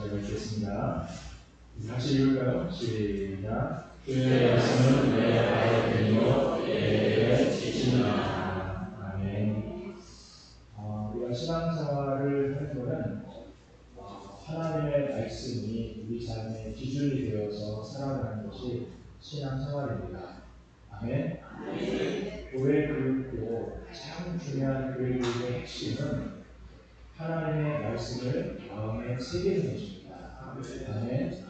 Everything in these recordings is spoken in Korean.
제가 읽겠습니다. 같이 읽을까요? 시작. 주의 말씀은 내 발의 등이요 내 지침이다. 아멘. 우리가 신앙생활을 하는 것은 하나님의 말씀이 우리 삶의 기준이 되어서 살아가는 것이 신앙생활입니다. 아멘. 교회 교육도 가장 중요한 교회 교육의 핵심은 하나님의 말씀을 마음에 새기는 것입니다. 아멘.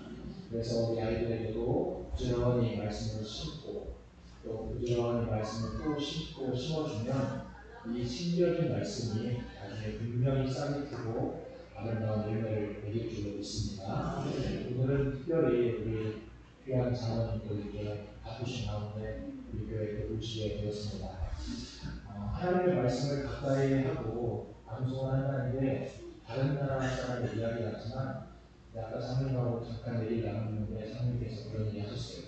그래서 우리 아이들에게도 부지런히 말씀을 심고 또 부지런히 말씀을 또 심고 심어주면 이 심겨진 말씀이 나중에 분명히 싹이 트고 아름다운 열매를 맺을 줄로 믿습니다. 오늘은 특별히 우리 귀한 자녀님들에게 바쁘신 가운데 우리 교회에 오시게 되었습니다. 하나님의 말씀을 가까이 하고 방송을 한다는 게 다른 나라 사람의 이야기 같지만 아까 장로님하고 잠깐 얘기 나눴는데 장로님께서 그런 얘기 하셨어요.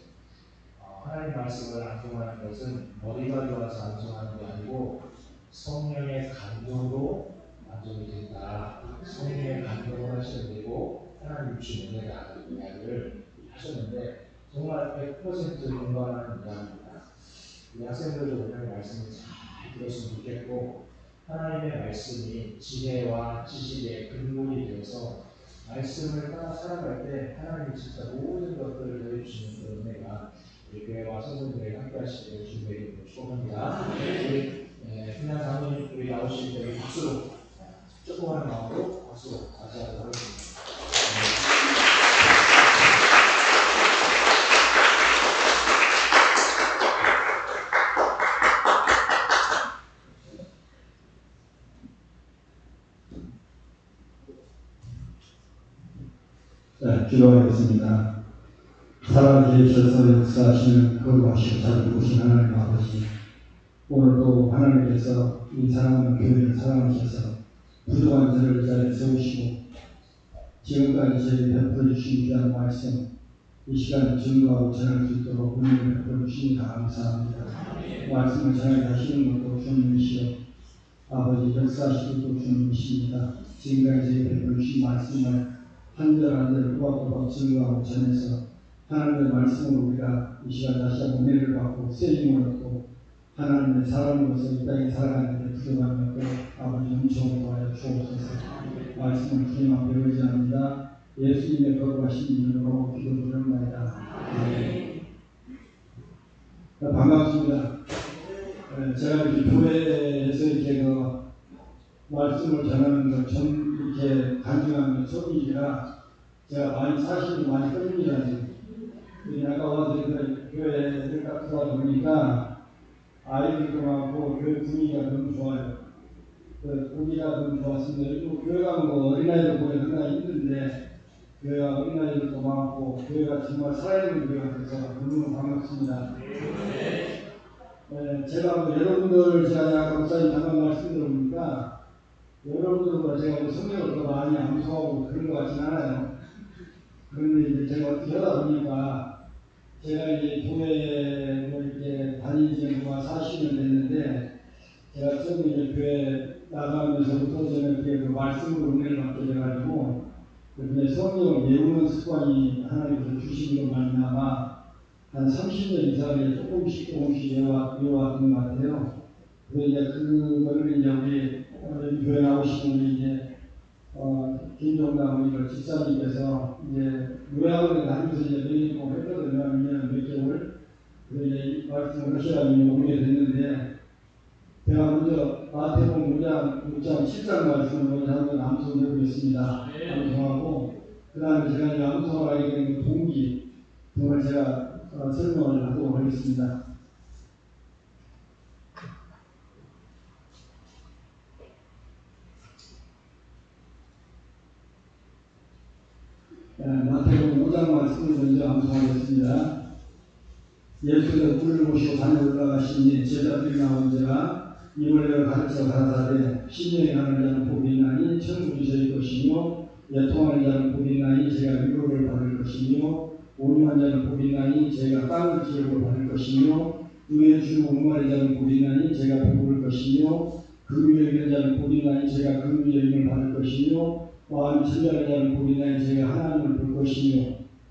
하나님 말씀을 암송하는 것은 머리가 좋아서 암송하는 게 아니고 성령의 감동으로 암송이 된다. 성령의 감동을 하시면 되고 하나님 주신 은혜다. 이야기를 하셨는데 정말 100% 공감하는 이야기입니다. 우리 학생들도 오늘 말씀을 잘 들었으면 좋겠고 하나님의 말씀이 지혜와 지식의 근본이 되어서 말씀을 따라 살아갈 때 하나님이 진짜 모든 것들을 더해주시는 그런 은혜가 우리 교회와 성도들에게 함께 하시기를 주님에게 축복합니다. 우리 그냥 장로님 우리 나오실 때 박수로 조그마한 마음으로 박수로 다시 하도록 하겠습니다. 자, 기도하겠습니다. 살아계에 주셔서 역사하시는 거룩하시고 자비로우신 하나님 아버지, 오늘도 하나님께서 이 사랑하는 교회를 사랑하셔서 부족한 저를 자리에 세우시고 지금까지 저에게 베풀어 주신 귀한 말씀 이 시간에 증거하고 전할 수 있도록 은혜를 베풀어 주시니 감사합니다. 말씀을 전하게 하시는 것도 주님이시여 아버지 역사하시는 것도 주님이십니다. 지금까지 저에게 베풀어 주신 말씀을 한절 한절 꼬박꼬박 증거하고 전해서 하나님의 말씀으로 우리가 이 시간 다시 한번 은혜를 받고 쓰임을 얻고 하나님의 사람으로서 이 땅에 살아가는 데 부족한 것도 아버지 은총을 더하여 주옵소서. 말씀을 주님 앞에 의지합니다. 예수님의 거룩하신 이름으로 기도드립니다. 반갑습니다. 제가 이렇게 교회에서 이렇게 말씀을 전하는 걸 좀 이렇게 간증하는 게 처음이라 제가 많이 사실이 많이 끌립니다. 지금 아까 와서 교회를 딱 들어보니까 아이들도 많고 교회 분위기가 너무 좋아요. 보기가 너무 좋았습니다. 교회 가면 어린아이들 보기 상당히 힘든데 교회가 어린아이들도 많고 교회가 정말 살아있는 교회가 돼서 너무 반갑습니다. 제가 여러분들 제가 목사님 잠깐 말씀드려보니까 여러분들보다 제가 성경을 더 많이 암송하고 그런 것 같지는 않아요. 그런데 이제 제가 어떻게 하다 보니까 제가 이제 교회를 이렇게 다닌 지가 40년 됐는데 제가 처음에 이제 교회 나가면서부터 저는 이렇게 그 말씀으로 은혜를 받게 돼가지고 그런데 성경을 외우는 습관이 하나님께서 주신 것 말미암아 한 30년 이상에 조금씩 외워왔던 것 같아요. 그래서 이제 그거를 이제 우리 교회 나오신 분이 이제 김종남 우리 집사님께서 이제 요양원에 다니면서 이제 매일 했거든요. 2년 몇 개월. 그래서 이제 말씀을 하시라고 오게 됐는데 제가 먼저 마태복음 5장 7장 말씀을 먼저 한번 암송해 보겠습니다. 암송하고 그 다음에 제가 이제 암송을 하게 된 동기 그걸 제가 설명을 하도록 하겠습니다. 마태복음 5장 말씀을 먼저 암송하겠습니다. 예수께서 물을 모시고 산에 올라가시니 제자들이 나온지라 이걸 내가 가르쳐 가라사대 신령에 가는 자는 복이 있나니 천국이 저희 것이며 애통하는 자는 복이 있나니 제가 위로를 받을 것이며 온유한 자는 복이 있나니 제가 땅을 기업을 받을 것이며 의에 주고 목마른 자는 복이 있나니 제가 배부를 것이며 긍휼히 여기는 자는 복이 있나니 제가 긍휼히 여김을 받을 것이며 마음이 천자를 자는 복이 있나니 제가 하나님을 볼 것이며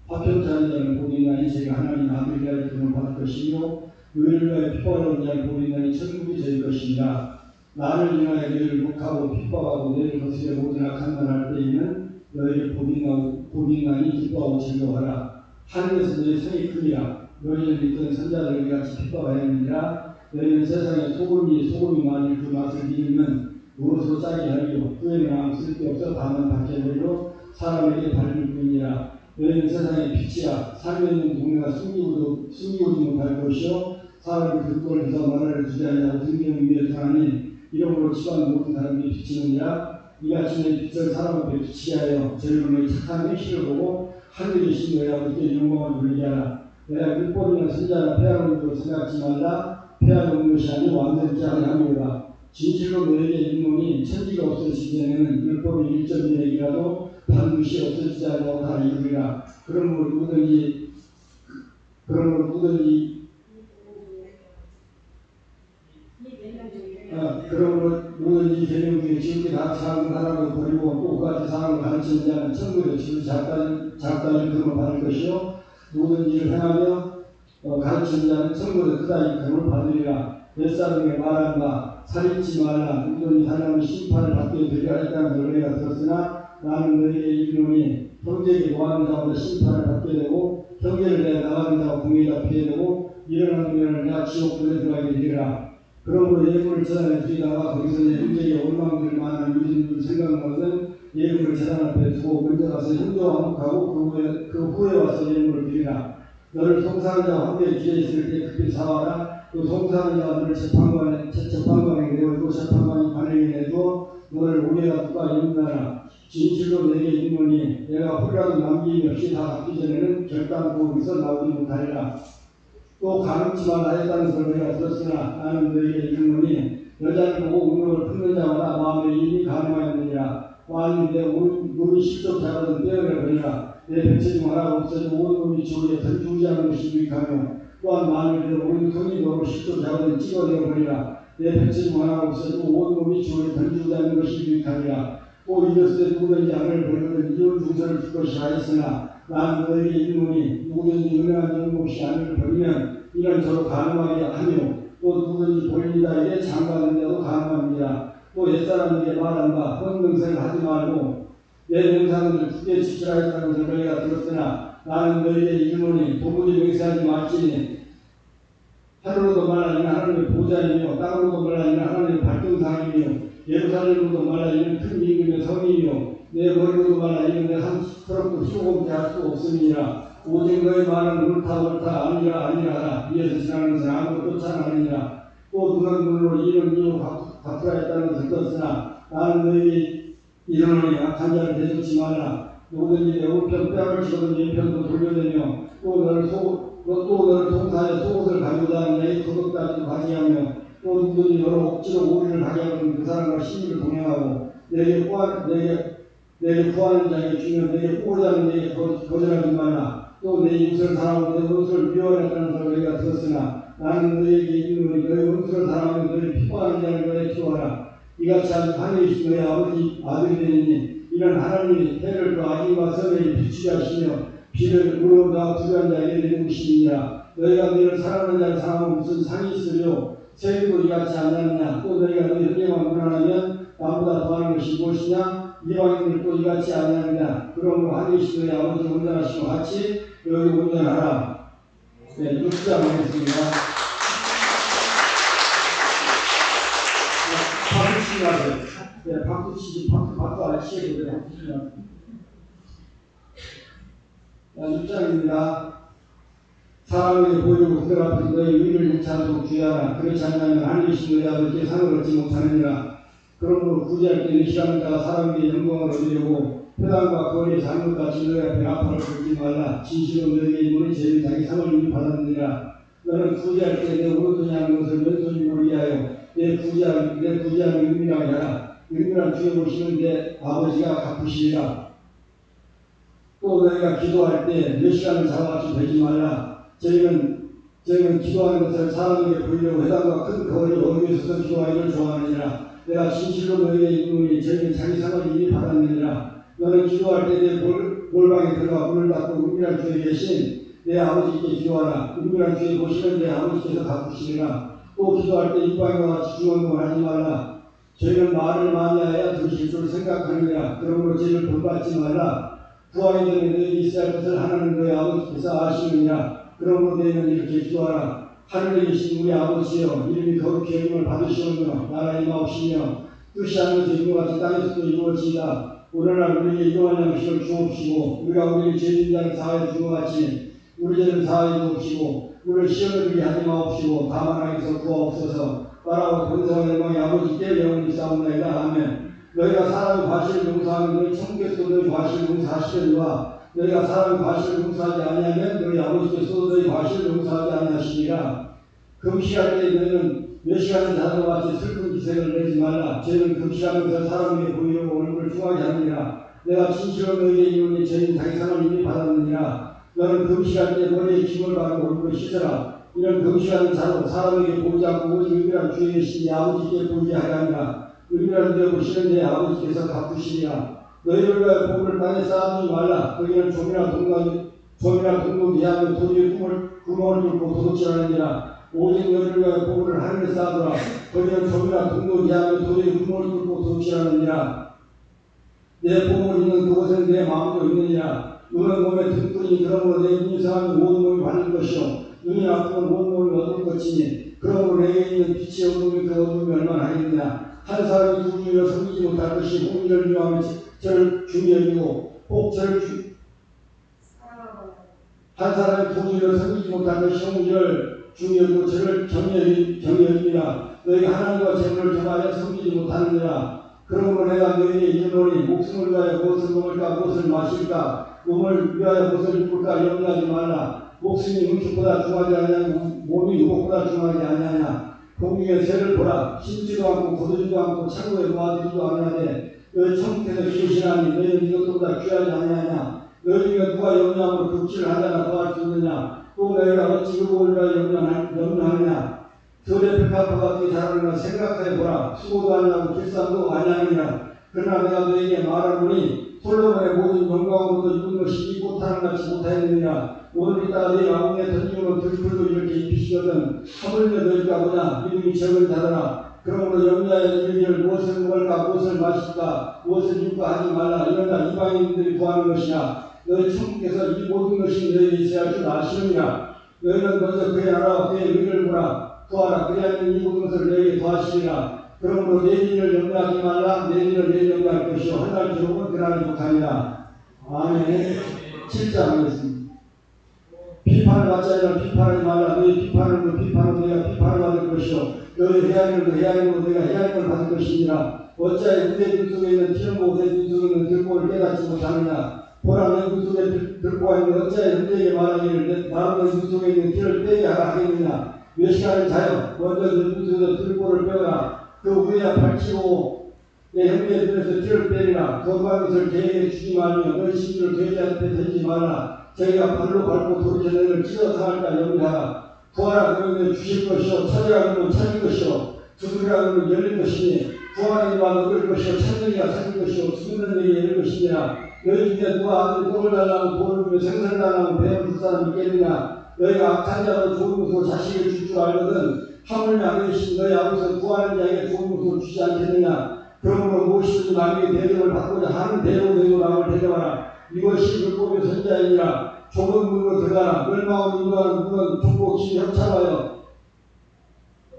파편치 않은 자는 복이 있나니 제가 하나님 아들이라 이름을 받을 것이며 너희를 위하여 핍박하는 자는 복이 있나니 천국이 될 것이니라. 나를 인하여 너희를 욕하고 핍박하고 너희를 거스려 모든 악한 말 할 때에는 너희를 복이 있나니 기뻐하고 즐거워하라. 하늘에서 너희 성이 크니라. 너희를 믿던 선자들을 같이 핍박하였느니라. 너희는 세상에 소금이 많이 그 맛을 믿으면 무엇으로 짜게 하리요. 후에는 아무 쓸데없어 다만 밖에버리고 사람에게 바를 뿐이라. 너희는 세상의 빛이라. 삶에 있는 동네가 숨기고도 못할 것이요 사람이 그꼴 해서 말을 주지 않냐고 등경 위에 하나니 이름으로 치부하는 모든 사람들이 비치느니라. 이같이 내 빛을 사람 앞에 비치게 하여 저희를 너희 착한 행실을 보고 하늘에 계신 너희 아버지께 영광을 돌리게 하라. 내가 율법이나 선지자나 폐하는 것으로 생각지 말라. 폐하는 것이 아니고 완전히 하노라. 진실로 너에게 이르노니 천지가 없어지기에는 율법이 1.1핵이라도 반드시 없어지지 않고 다 이루리라. 그러므로 누구든지 계명 중에 지극히 낙차하는 사람을 버리고 또 그같이 사람을 가르치는 자는 천국에 지극히 작다는 금을 받을 것이요 누구든지 이를 행하며 가르치는 자는 천국에 크다는 금을 받으리라. 옛사람에게 말한 바 살인치 말라. 누구든지 사람의 심판을 받게 되리라 했다는 너희가 들었으나 나는 너희에게 이르노니 형제에게 모하는 자보다 심판을 받게 되고 형제를 내가 나가는 자와 공의에다 피해 되고 일어나는 면을 내가 지옥불에 들어가게 되리라. 그러므로 예물을 재단에 드리다가 거기서 내 형제에게 원망될 만한 일인 줄 생각하거든 예물을 재단 앞에 두고 먼저 가서 형제와 화목하고 그 후에 와서 예물을 드리라. 너를 송사하는 자와 함께 길에 있을 때 급히 사와라. 또 송사하는 자와 너를 재판관에게 내어주고 재판관이 관에게 내주어 너를 오게가 누가 인문하라. 진실로 내게 이르노니 내가 홀이라도 남김이 없이 다 갚기 전에는 결단코 거기서 나오지 못하리라. 또 가늠치 말라 했다는 것을 내가 들었으나 나는 너에게 이르노니 여자를 보고 운명을 품는 자마다 마음에 이미 가늠하였느니라. 만일 내 몸이 실족 자거든 떼어내버리라. 내 백체 중 하나가 없어져 온 몸이 지옥에 던지지 않는 것이 유익하며 또한 만일 내 오른손이 너로 실족 자거든 찍어내버리라. 내 백체 중 하나가 없어져 온 몸이 지옥에 던지지 않는 것이 유익하니라. 또 이랬을 때 누구든지 악을 벌거든 이혼 중서를 줄 것이라 했으나 나는 너에게 이르노니 누구든지 은혜한 영 없이 악을 벌이면 이런 저로 가늠하게 하며 또 누구든지 벌리다에게 장가하는 자도 가늠합니다. 또 옛사람에게 말한 바 헌명세를 하지 말고 내 명상을 굳게 지키라 했다는 것을 너희가 들었으나 나는 너희에게 이르노니 도무지 맹세하지 말지니 하늘로도 말하기는 하나님의 보좌이며 땅으로도 말하기는 하나님의 발등상이며 예루살렘으로도 말하기는 큰 임금의 성이며 내 머리로도 말하기는 내 한 스크럽도 수고롭게 할 수 없음이니라. 오직 너의 말은 옳다 아니라 하라. 이에서 지나는 것은 아무것도 참 아니니라. 또 누가 물로 이런 이유 갚으라 했다는 것을 들었으나 나는 너에게 이르노니 악한 자를 대적지 말라. 누구든지 내 오른편 뺨을 치거든 왼편도 돌려내며 또 너를 통사하여 속옷을 가져다 하는 자의 도덕까지도 가지하며 또 누구든지 너를 억지로 오리를 하게 하는 그 사람과 시비를 동행하고 내게 구하는 자에게 주면 내게 꼬리하는 자에게 거절하지 말라. 또 내 이웃을 사랑하고 내 원수를 미워하였다는 것을 너희가 들었으나 나는 너희에게 이르노니 너희 원수를 사랑하며 너희를 핍박하는 자를 너희 키워라. 이같이 아주 하늘에 계신 너희 아버지 아들이 되니 이런 하나님이 해를 그 악인과 선을 비추게 하시며 비를 의로운가 불의한 자에게 내리시니라. 너희가 너희를 사랑하는 자를 사랑하면 무슨 상이 있으려 세금도 이같이 아니하느냐. 또 너희가 너희 형제만 무난하면 나보다 더하는 것이 무엇이냐. 이방인들도 이같이 아니하느냐. 그러므로 하늘에 계신 너희 아버지 온전하시고 같이 너희 온전하라. 네, 6장 하겠습니다. 박수 치지 마세요. 네, 박수 치지, 박수 안 치게 돼요. 박수 치지 마세요. 6장입니다. 사람에게 보이고 그들 앞에서 너희 의를 유치하도록 주의하라. 그렇지 않으면 하늘에 계신 너희 아버지께 상을 얻지 못하느니라. 그러므로 구제할 때는 싫어하는 자가 사람에게 영광을 얻으려고 회당과 거리의 잘못같이 너희 앞에 아파를 긁지 말라. 진실로 너에게 이르노니 죄는 자기 상을 이미 받았느니라. 너는 구제할 때 내 오른손이 하는 것을 왼손이 모르게 하여 내 구제하는 의미라고 하라. 의미란 주에 보시는 내 아버지가 갚으시리라. 또 너희가 기도할 때 몇 시간을 잡아가지고 되지 말라. 저희는 기도하는 것을 사람에게 보이려고 회당과 큰 거리 어디에 서서 기도하기를 좋아하느니라. 내가 진실로 너희에게 이르노니 저희는 자기 상을 이미 받았느니라. 너는 기도할 때 내 골방에 들어가 문을 닫고 은밀한 주에 계신 내 아버지께 기도하라. 은밀한 주에 보시는 내 아버지께서 갚으시리라. 또 기도할 때 이방과 같이 중언부언하지 말라. 저희는 말을 많이 하여 들으실 줄 생각하느니라. 그러므로 저희를 본받지 말라. 구하게 되면 너희는 있어야 할 것을 하나님 너희 아버지께서 아시느니라. 그러므로 너희는 이렇게 기도하라. 하늘에 계신 우리 아버지여, 이름이 거룩히 여김을 받으시오며 나라의 마옵시며 뜻이 하늘에서 이루어같이 땅에서도 이루어지이다. 오늘날 우리에게 일용할 양식을 주옵시고 우리가 우리의 죄진 자를 사하여 준 것 같이 우리 죄를 사하여 주옵시고 우리를 시험에 들게 하지 마옵시고 다만 악에서 구하옵소서. 나라와 권세와 영광의 아버지께 영원히 싸움나이다. 아멘. 너희가 사람의 과실을 용서하면 너희 천국에서도 너희 과실을 용서하시려니와 너희가 사람의 과실을 용서하지 아니하면 너희 아버지께서도 너희 과실을 용서하지 아니하시리라. 금식할 때 너희는 멸시하는 자들과 같이 슬픈 기색을 내지 말라. 저희는 금식하면서 사람에게 보이려고 얼굴을 흉하게 하느니라. 내가 진실로 너희에게 이르노니 저희는 자기 상을 이미 받았느니라. 너는 금식할 때 머리에 기름을 바르고 얼굴을 씻어라. 이런 금식하는 자로 사람에게 보이지 않고 오직 은밀한 주에 계신 내 아버지께 보이게 하려 하니라. 은밀한 데에 보시는 내 아버지께서 갚으시리라. 너희를 위하여 보물을 땅에 쌓아두지 말라. 너희는 좀이나 동독이 하며 도리에 구멍을 뚫고 도둑질하느니라. 오직 너희를 위하여 보물을 하늘에 쌓아두라. 너희는 좀이나 동독이 하며 도리에 구멍을 뚫고 도둑질하느니라. 내 보물이 있는 그곳에는 내 마음도 있느니라. 눈은 몸에 등불이니 그러므로 내 눈이 상하면 온 몸이 밝을 것이요 눈이 나쁘면 온 몸이 어두울 것이니 그러므로 내게 있는 빛의 어둠이 그 어둠이 얼마나 하겠느냐. 한 사람이 두 주의를 섬기지 못할 것이 홍의를 위하면 저를 중히 여기고 꼭 저를 한 사람이 두 주의를 섬기지 못할 것이 홍의를 중히 여기고 저를 경히 여기니라. 너희가 하나님과 재물을 겸하여 섬기지 못하느니라. 그러므로 내가 너희에게 이르노니 목숨을 위하여 무엇을 먹을까 무엇을 마실까 몸을 위하여 무엇을 입을까 염려하지 말라. 목숨이 음식보다 중하지 아니하고 몸이 유혹보다 중하지 아니하냐. 공중의 새를 보라. 심지도 않고 거두지도 않고 창고에 모아두지도 아니하되 너희 천국에서 계시나니 너희는 이것보다 귀하지 아니하냐. 너희 중에 누가 염려함으로 극치를 하자나 더할 수 있느냐. 또 너희가 어찌 의복을 위하여 염려하느냐. 들의 백합화 같은 자라는 것 생각해보라. 수고도 아니하고 길쌈도 아니하느냐. 그러나 내가 너에게 말하노니 솔로몬의 모든 영광으로도 입은 것이 이 못하는 같이 못하였느냐. 오늘 이따가 내 마음에 던지는 들풀도 이렇게 입히시거든. 하물며 너희가 뭐냐. 믿음이 적은 자들아. 그러므로 염려하여 이르기를 무엇을 먹을까 무엇을 마실까 무엇을 입을까 하지 말라. 이런 다 이방인들이 구하는 것이냐. 너희 천국에서 이 모든 것이 너희에게 있어야 할 줄 아시느니라. 너희는 먼저 그의 나라와 그의 의를 보라. 구하라. 그리하면 이 모든 것을 너희에게 더하시리라. 그러므로 내일을 염려하지 말라. 내일을 내일 염려할 것이요 한 날 기록은 그날을 욕하니라. 아멘. 7장 하겠습니다. 비판을 받지 아니라 비판하지 말라. 너희 비판을 너희가 비판을 받을 것이요 너희 헤아림을 너희가 헤아림을 받을 것이니라. 어찌하여 내 눈 속에 있는 티를 보고 내 눈 속에 있는 들보를 깨닫지 못하느냐. 보라 내 눈 속에 들보가 있는 어찌하여 너희에게 말하기를 나로 내 눈 속에 있는 티를 빼게 하라 하겠느냐. 멸시하는 자여 먼저 내 눈 속에서 들보를 빼어라. 그 후에야 발치고 내 형제의 눈에서 티를 빼리라. 거룩한 것을 개에게 주지 말며 너희 신주를 돼지한테 던지지 말라. 저희가 발로 밟고 돌이켜 너희를 찢어 상할까 염려하라. 구하라 그러면 주실 것이요 찾으라 그러면 찾을 것이요 두드리라 그러면 열릴 것이니 구하는 이와 얻을 것이요 찾는 이가 찾을 것이요 수는 이에게 열릴 것이니라. 너희 중에 누가 아들이 떡을 달라고 돌을 주며 생선을 달라고 배를 줄 사람이 있겠느냐. 너희가 악한 자로 좋은 것으로 자식을 줄 줄 알거든 하물며 안 계신 너희 아버지가 구하는 자에게 좋은 것으로 주지 않겠느냐. 그러므로 무엇이든지 남에게 대접을 받고자 하는 대로 너희도 남을 대접하라. 이것이 율법의 선자이니라. 좁은 문으로 들어가라. 멸망으로 인도하는 문은 좁고 길이 협착하여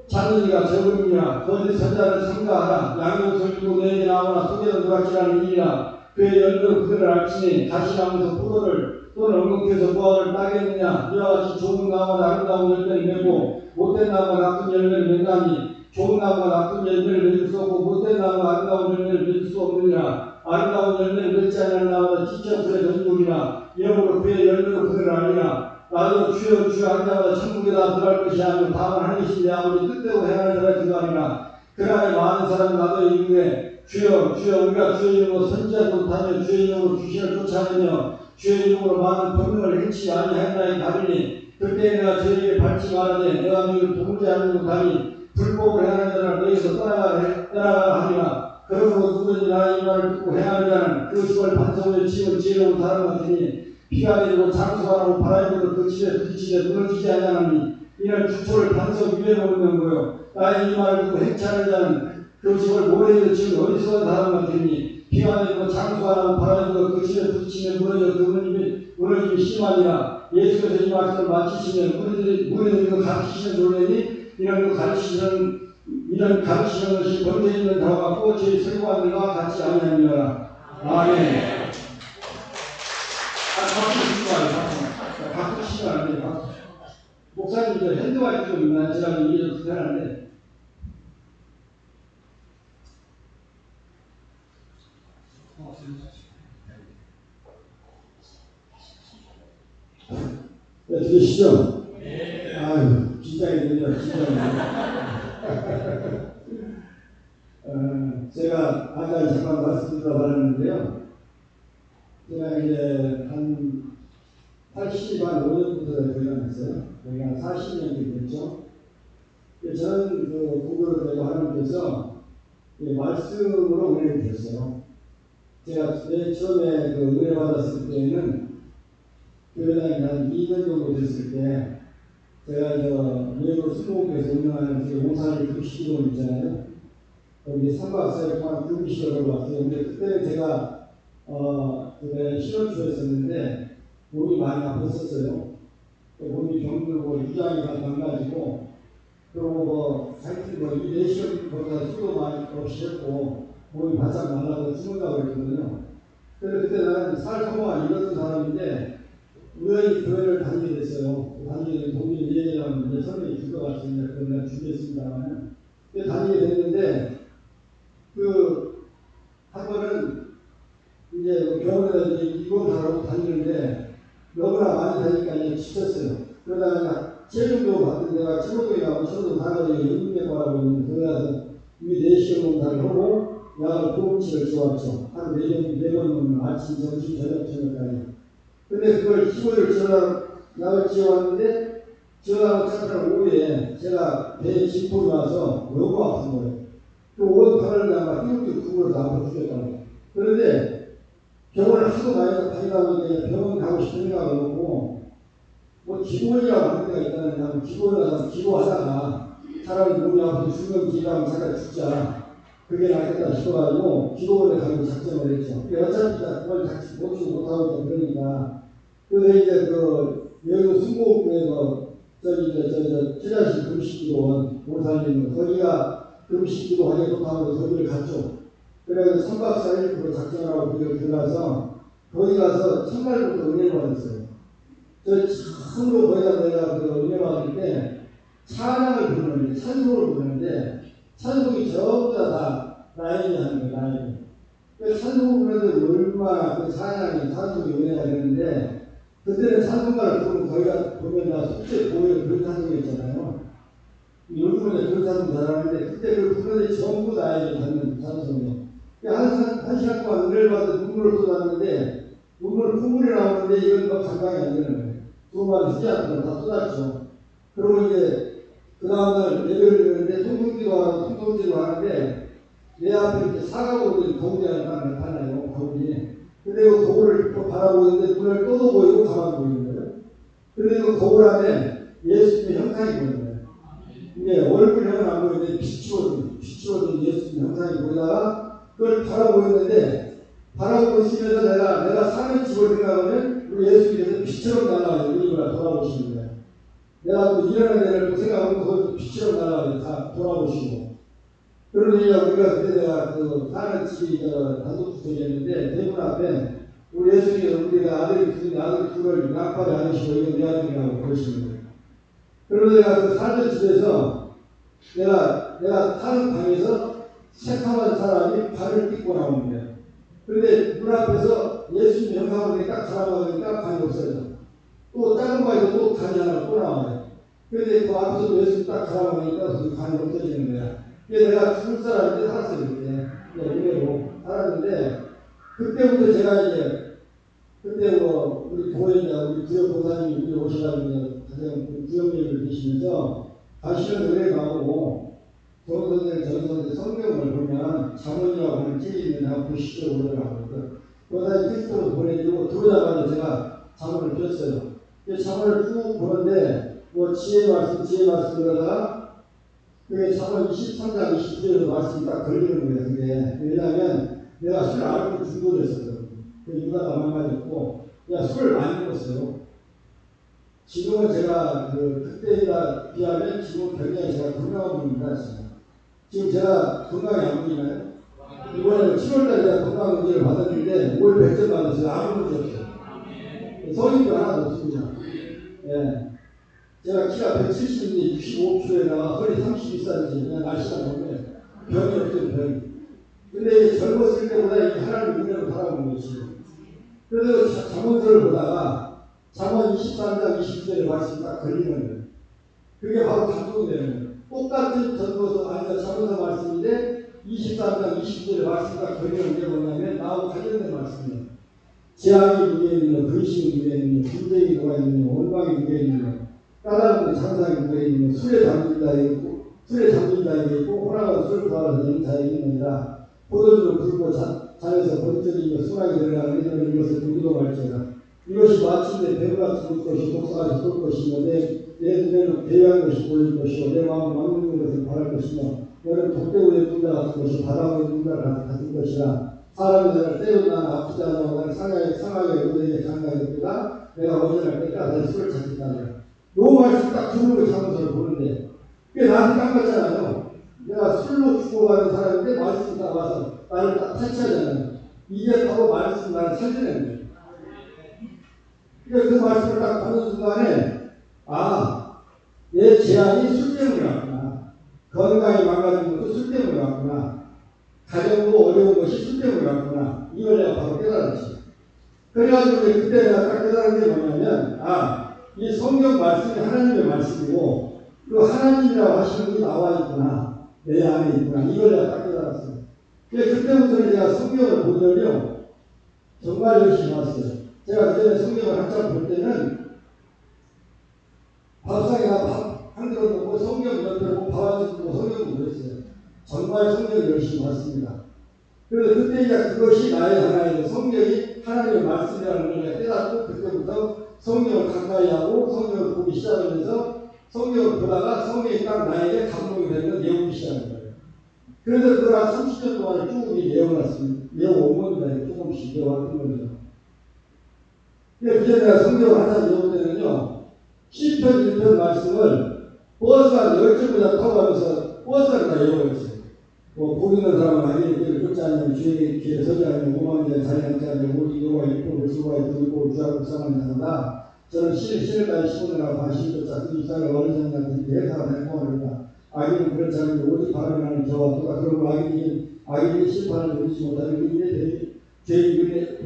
찾는 이가 적음이니라. 거짓 선자를 삼가하라. 양의 옷을 입고 너에게 나오나 속에는 누락질하는 일이라. 그의 열매로 그들을 알지니 가시나무에서 포도를 또는 엉겅퀴에서 무화과를 따겠느냐. 이와 같이 좋은 나무와 아름다운 열매를 맺고 못된 나무와 나쁜 열매를 맺나니 좋은 나무와 나쁜 열매를 맺을 수 없고 못된 나무와 아름다운 열매를 맺을 수 없느니라. 아름다운 열매를 맺지 않는 나무는 지쳐 불에 던지리라. 이러므로 그의 열매로 그들을 알리라. 나도 주여 주여 한 자마다 천국에다 들어갈 것이 아니고 다만 하나님이 내 아버지 뜻대로 행하는 자라 들어가리라. 그날에 많은 사람이 나도 이르되 주여 주여 우리가 주의 이름으로 선지하지 못하며 주의 이름으로 귀신을 쫓아내며 주의 이름으로 많은 번능을 행치 아니하였나이다 하리니 그때 내가 저에게 밟지 말하되 내가 너희를 도무지 알지 못하니 불법을 행하는 자를 너희에서 떠나가라 하리라. 그러므로 누구든지나 이 말을 듣고 행하는 자는 그 집을 반석으로 치고 지혜로운 사람 같으니 비가 내리고 장수하고 바람이 불어 그 집에 부딪히되 무너지지 아니하나니 이는 주초를 반석 위에 놓는 거요. 나의 이 말을 듣고 행차하는 자는 그 집을 모래로 지은 어리석은 사람 같으니 비가 내리고 장수하고 바람이 불어 그 집에 부딪히며 무너짐이 심하니라. 예수께서 이 말씀을 마치시면 무너지고 가르치시는 놀라니 이런 가르치는 것이 번제 있는 자와 꽃이 슬퍼하는과 같이 아니하니라. 아멘. 박수 치면 안 돼요. 목사님 저 핸드와이프 좀 있나? 제가 이게 좀 불편한데. 네, 들으시죠? 네. 아유, 긴장이 되네요. 제가 아까 잠깐 말씀드리려고 하는데요. 제가 이제 한 85년부터 들어갔어요. 거의 한 40년이 됐죠. 저는 그 공부를 하나님께서 말씀으로 은혜를 드렸어요. 제가 맨 처음에 그 은혜 받았을 때는 교회당에 한 2년 정도 됐을 때 제가 미국 수목에서 운영하는 오산리 금식기도 있잖아요. 거기 3박 4일 동안 금식을 하고 왔어요. 근데 그때는 제가 신혼초였었는데 몸이 많이 아팠었어요. 몸이 병들고 위장이 다 망가지고 그리고 하여튼 이 내시경보다 술도 많이 없이 했고 몸이 바짝 말라서 죽는다고 그랬거든요. 그래서 그때 나는 살소모가 이랬던 사람인데 우연히 교회를 다니게 됐어요. 다니게 동네 예배라는 설명이 줄 것 같습니다. 그건 내가 준비했습니다만. 다니게 됐는데 한 번은 이제 병원에 입원하라고 다니는데 너무나 많이 다니니까 이제 지쳤어요. 그러다가 체중도 받는데 내가 체중도 가고 체중도 가가지고 연구해보라고 했는데 그래서 이 4시간 농사를 하고 약을 보험치를 지웠죠. 한 4번 먹는 아침, 점심, 저녁까지. 근데 그걸 15일 약을 지어왔는데 지어하고 차트는 오후에 제가 배에 진폭이 와서 너무 아픈 거예요. 그 온 팔을 내가 띄우고 구부러서 아파 죽겠다고. 그런데 병원을 하도 많이 다니다 보니까 병원 가고 싶은 생각을 놓고 기도원이라고 하는 데가 있다는 기도원에 가서 기도하다가 사람이 몸이 아파서 죽는 기도하면 자기가 죽자. 그게 낫겠다 싶어가지고 기도원에 가고 작정을 했죠. 어차피 그걸 못 못하고 그러니까. 그래서 이제 여의도 순복교에서 최자신 금식기도원 봉사님 거기가 금식기도 하게 좋다고 거기를 갔죠. 그래서 3박 4일 작정하고 거기를 들어가서 거기 가서 첫날부터 은혜를 받았어요. 저 처음으로 거기가 내가 은혜 받을 때 찬양을 부르는데 찬송을 부르는데 찬송이 전부 다 라인이 하는 거예요. 라인이. 찬송을 부르는데 얼마나 찬송이 은혜가 되는데 그때는 찬송가를 부르면 거기가 보면 나 속죄 보혈 그런 찬송이 있잖아요. 요즘은 그런 찬송 잘하는데 그때 그걸 부르는데 전부 나에게 받는 찬송이에요. 한 시간 동안 은혜를 받아 눈물을 쏟았는데 콧물이 나오는데 이건 감당이 안 되는 거예요. 두번 쓰지 않고 다 쏟았죠. 그리고 이제 그 다음날 예배를 드리는데 통통기도 하는데 내 앞에 이렇게 사과보더니 거울이 하나 나타나요. 거울이. 근데 그 거울을 바라보고 있는데 눈을 떠도 보이고 가만 보이는 거예요. 근데 그 거울 안에 예수님의 형상이 보이는 거예요. 이게 얼굴형은 안 보이는데 비추어진 예수님 형상이 보이다가 그걸 바라보고 있는데 바라보고 있으면서 내가 사는 집을 생각하면 우리 예수님께서 빛처럼 날아가요. 우리가 돌아보시는 거예요. 내가 또 일어나는 데를 생각하면 그것도 빛처럼 날아가요. 다 돌아보시고. 그러니 우리가 그때 내가 사는 집이 단독주택이었는데 대문 앞에 우리 예수님께서 우리가 아들 둘을 양팔에 안으시고 이건 내 아들이라고 그러시는 거예요. 그러면 내가 살던 집에서 내가 사는 방에서 새카만 사람이 발을 딛고 나오는 거예요. 그런데 문 앞에서 예수님 영상을 딱 살아가니까 간이 없어져. 또 작은 방에서 또 간이 하나 또 나와요. 그런데 그 앞에서 예수님 딱 살아가니까 그 간이 없어지는 거야. 그래서 내가 죽을 사람인데 살았어요. 그때 은혜로 살았는데 그때부터 제가 그때 우리 교회나 우리 구역 보사님이 우리 오셔가지고 가장 구역 얘기를 계시면서 다시는 은혜 나오고 도서들 전서들 성경을 보면 자문이라고 하는 책이 있는데 보시죠 그러더라고요. 그러다 텍스트로 보내주고 들어오자마자 제가 자문을 줬어요. 자문을 쭉 보는데 뭐 지혜 말씀 그러다가 그게 자문 23장 20절에서 말씀이 딱 걸리는 거예요. 그게 왜냐하면 내가 술 알코올 중독했었거든요. 그 유다가 망가졌고 야 술을 많이 먹었어요. 지금은 제가 그때에 비하면 지금 굉장히 제가 건강한 분입니다. 지금 제가 건강이 안 보이나요? 이번에 7월달에 제가 건강 문제를 받았는데 5월 100점 받았어요. 아무 문제 없어요. 성인도 하나도 없습니다. 예. 제가 키가 170인데 65kg에다가 허리 32cm 그냥 날씨가 좋은데 병이 없어요. 병이. 근데 젊었을 때보다 이게 하나님 은혜로 살아온 것이. 그래서 잠언서를 보다가 잠언 23장 20절에 말씀이 딱 걸리는 거예요. 그게 바로 감동이 되는 거예요. 똑같은 전도서 아니면 잠언서 말씀인데 23장 20절에 말씀이 딱 걸리는 게 뭐냐면 나하고 관련된 말씀이에요. 재앙이 누구에 있느냐, 근심이 누구에 있느냐, 분쟁이 누가 있느냐, 원망이 누구에 있느냐, 까다로운 장상이 누구에 있느냐, 술에 잠긴 자에게 있고 호랑이가 술을 구하러 다니는 자에게 있느니라. 포도주를 불고 잔에서 번쩍이며 수락이 들어가는 이들은 이것을 누구도 말지어다. 이것이 마침내 배우가 죽을 것이 독사가 죽을 것이며 내 눈에는 배회한 것이 보일 것이요 내 마음은 막는 것을 바랄 것이며 너는 독대우의 눈다 같은 것이 바람의 눈다 같은 것이라. 사람이 너를 때로 나는 아프지 않냐고 나는 상하게 너에게 장가했구나. 내가 언제나 때까지 술을 찾겠다. 너무 말씀 딱 듣는 거 장소를 보는데 그게 나한테 딱 맞잖아요. 내가 술로 죽어가는 사람인데 말씀이 딱 와서 나를 딱 탈취하잖아요. 이게 바로 말씀 나를 살려내는 거예요. 그러니까 그 말씀을 딱 보는 순간에 내 재앙이 술 때문에 왔구나. 건강이 망가진 것도 술 때문에 왔구나. 가정도 어려운 것이 술 때문에 왔구나. 이걸 내가 바로 깨달았지. 그래가지고 그때 내가 딱 깨달은 게 뭐냐면 이 성경 말씀이 하나님의 말씀이고 그 하나님이라고 하시는 게 나와 있구나. 내 안에 있구나. 이걸 내가 딱 깨달았어요. 그때부터 제가 성경을 보면요 정말 열심히 왔어요. 제가 그전에 성경을 한참 볼 때는 밥상에다 밥 한 그릇 먹고 성경 옆에 보고 밥 한 그릇 먹고 성경 보고 했어요. 정말 성경을 열심히 봤습니다. 그래서 그때 이제 그것이 나의 하나의 성경이 하나님의 말씀이라는 걸 내가 깨닫고 그때부터 성경을 가까이 하고 성경을 보기 시작하면서 성경을 보다가 성경이 딱 나에게 감동이 되는 걸 외우기 시작한 거예요. 그래서 그걸 한 30년 동안 쭉 외워놨습니다. 외워온 겁니다. 조금씩 외워왔던 거죠. 그래서 내가 성경을 한참 외울 때는요, 시편 1편 말씀을 버스가 10점보다 타고 가면서 버스를 다 외워있어요. 보이는 사람은 아니에요. 그렇지 않으면 주의 서지 않으면 오만자 자리 앉지 않으면 우리 요가 있고 불수가 있고 주하고 불쌍한 자다. 저는 신을까지 심으느라 관심도 작은 이상을 어느 정도는 대사가 행동하리라. 악인은 그렇지 않으면 오직 바람이 나는 저와 누가 그런 악인이 심판을 누리지 못하는 의인의 죄인의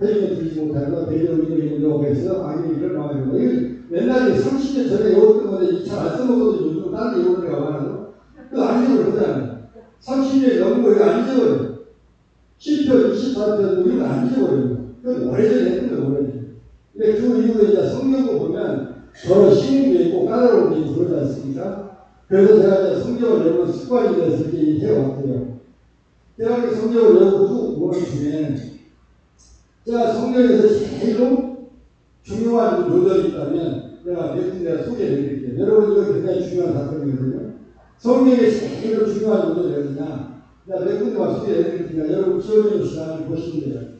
회중에 들지 못하는 배려의 의인의 해서 악인이 이를 망하는 거예요. 옛날에 30년 전에 외웠던 건데 잘 안 써먹어도 요즘 다른 데 외우는 데가 많아요. 그거 안 잊어버려 그러잖아요. 30년이 넘은 거 이거 안 잊어버려요. 10편, 24편 이거 안 잊어버려요. 그건 오래전에 했던 거예요, 오래전에. 근데 그 이후에 이제 성경을 보면 더 쉬운 게 있고 까다로운 게 있고 그러지 않습니까? 그래서 제가 이제 성경을 외우는 습관이 돼서 이렇게 해왔고요. 제가 이렇게 성경을 외우고 쭉 보는 중에 제가 성경에서 제일 중요한 요절이 있다면 내가 몇 군데 소개해 드릴게요. 여러분 이거 굉장히 중요한 사건이거든요. 성경에 제일 중요한 요절이 어디냐? 내가 몇 군데만 소개해 드릴 테니까 여러분 지어져 시간을 보시면 돼요.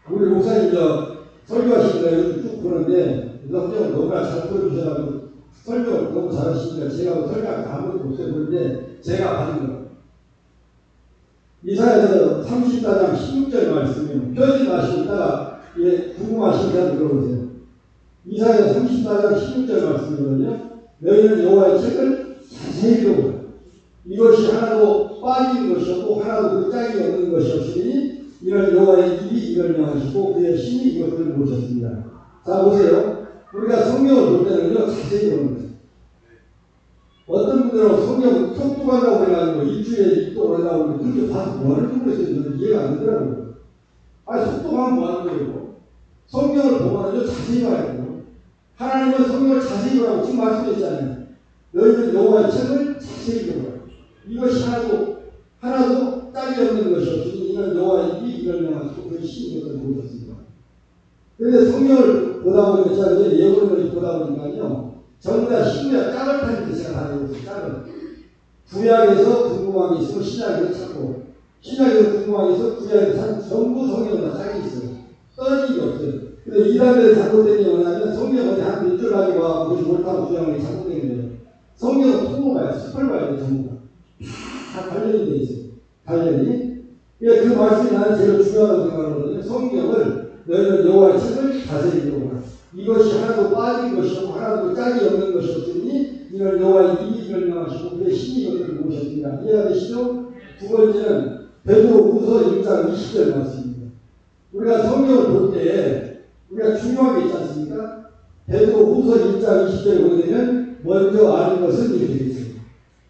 우리 목사님 설교하시는 거 요즘 쭉 보는데 성경을 너무나 잘 풀어주셔가지고 설교를 너무 잘하시니까 제가 설교가 아무것도 없어요. 그런데 제가 받은 거 이사야서 34장 16절 말씀이에요. 펴지 마시고 있다가 궁금하시면 들어보세요. 이사야 34장 16절 말씀이거든요. 너희는 여호와의 책을 자세히 읽어보라. 이것이 하나도 빠진 것이 없고 하나도 그 짝이 없는 것이 없으니 이는 여호와의 입이 이걸 명하시고 그의 신이 이것들을 모셨습니다. 자 보세요. 우리가 성경을 볼 때는요 자세히 보는 거예요. 어떤 분들은 성경 속독한다고 해가지고 일주일에 입독을 하려고 하는데 그렇게 봐서 뭐하는 모르겠어요. 저는 이해가 안 되더라고요. 속독하면 뭐하는 거예요? 성경을 보면요 자세히 봐야 돼요. 하나님은 성경을 자세히 보라고 지금 말씀했잖아요. 너희는 여호와의 책을 자세히 보라. 이것이 하나도 짝이 없는 것이 없으니 이는 여호와의 입이 이를 명하시고 그 신이 것을 보셨습니다. 그런데 성경을 보다 보니까 제가 이제 예언을 보다 보니까요. 전부 다 신구약 짝을 타는 게 제가 다 되고 있어요. 짝을. 구약에서 궁금한 게 있으면 신약에서 찾고 신약에서 궁금한 게 있으면 구약에서 찾고 전부 성경은 다 짝이 있어요. 떨어진 게 없어요. 근데 이 단계에 잘못된 게 뭐냐면 성경 어디 한 밑줄 가지고 와 보지 못하고 주장하는 게 잘못된 거예요. 성경은 통으로 봐야 숲을 봐야 돼 전부 다 관련이 돼 있어요. 관련이. 그 말씀이 나는 제일 중요하다고 생각하거든요. 성경을 너희는 여호와의 책을 자세히 읽어보라. 이것이 하나도 빠진 것이 없고 하나도 짝이 없는 것이 없으니 이는 여호와의 입이 이를 명하시고 그의 신이 것들을 모셨습니다. 이해가 되시죠? 두 번째는 베드로후서 1장 20절 말씀입니다. 우리가 성경을 볼 때 우리가 중요한 게 있지 않습니까? 베드로후서 1장 20절에 보게 되면 먼저 아는 것은 이렇게 되어 있습니다.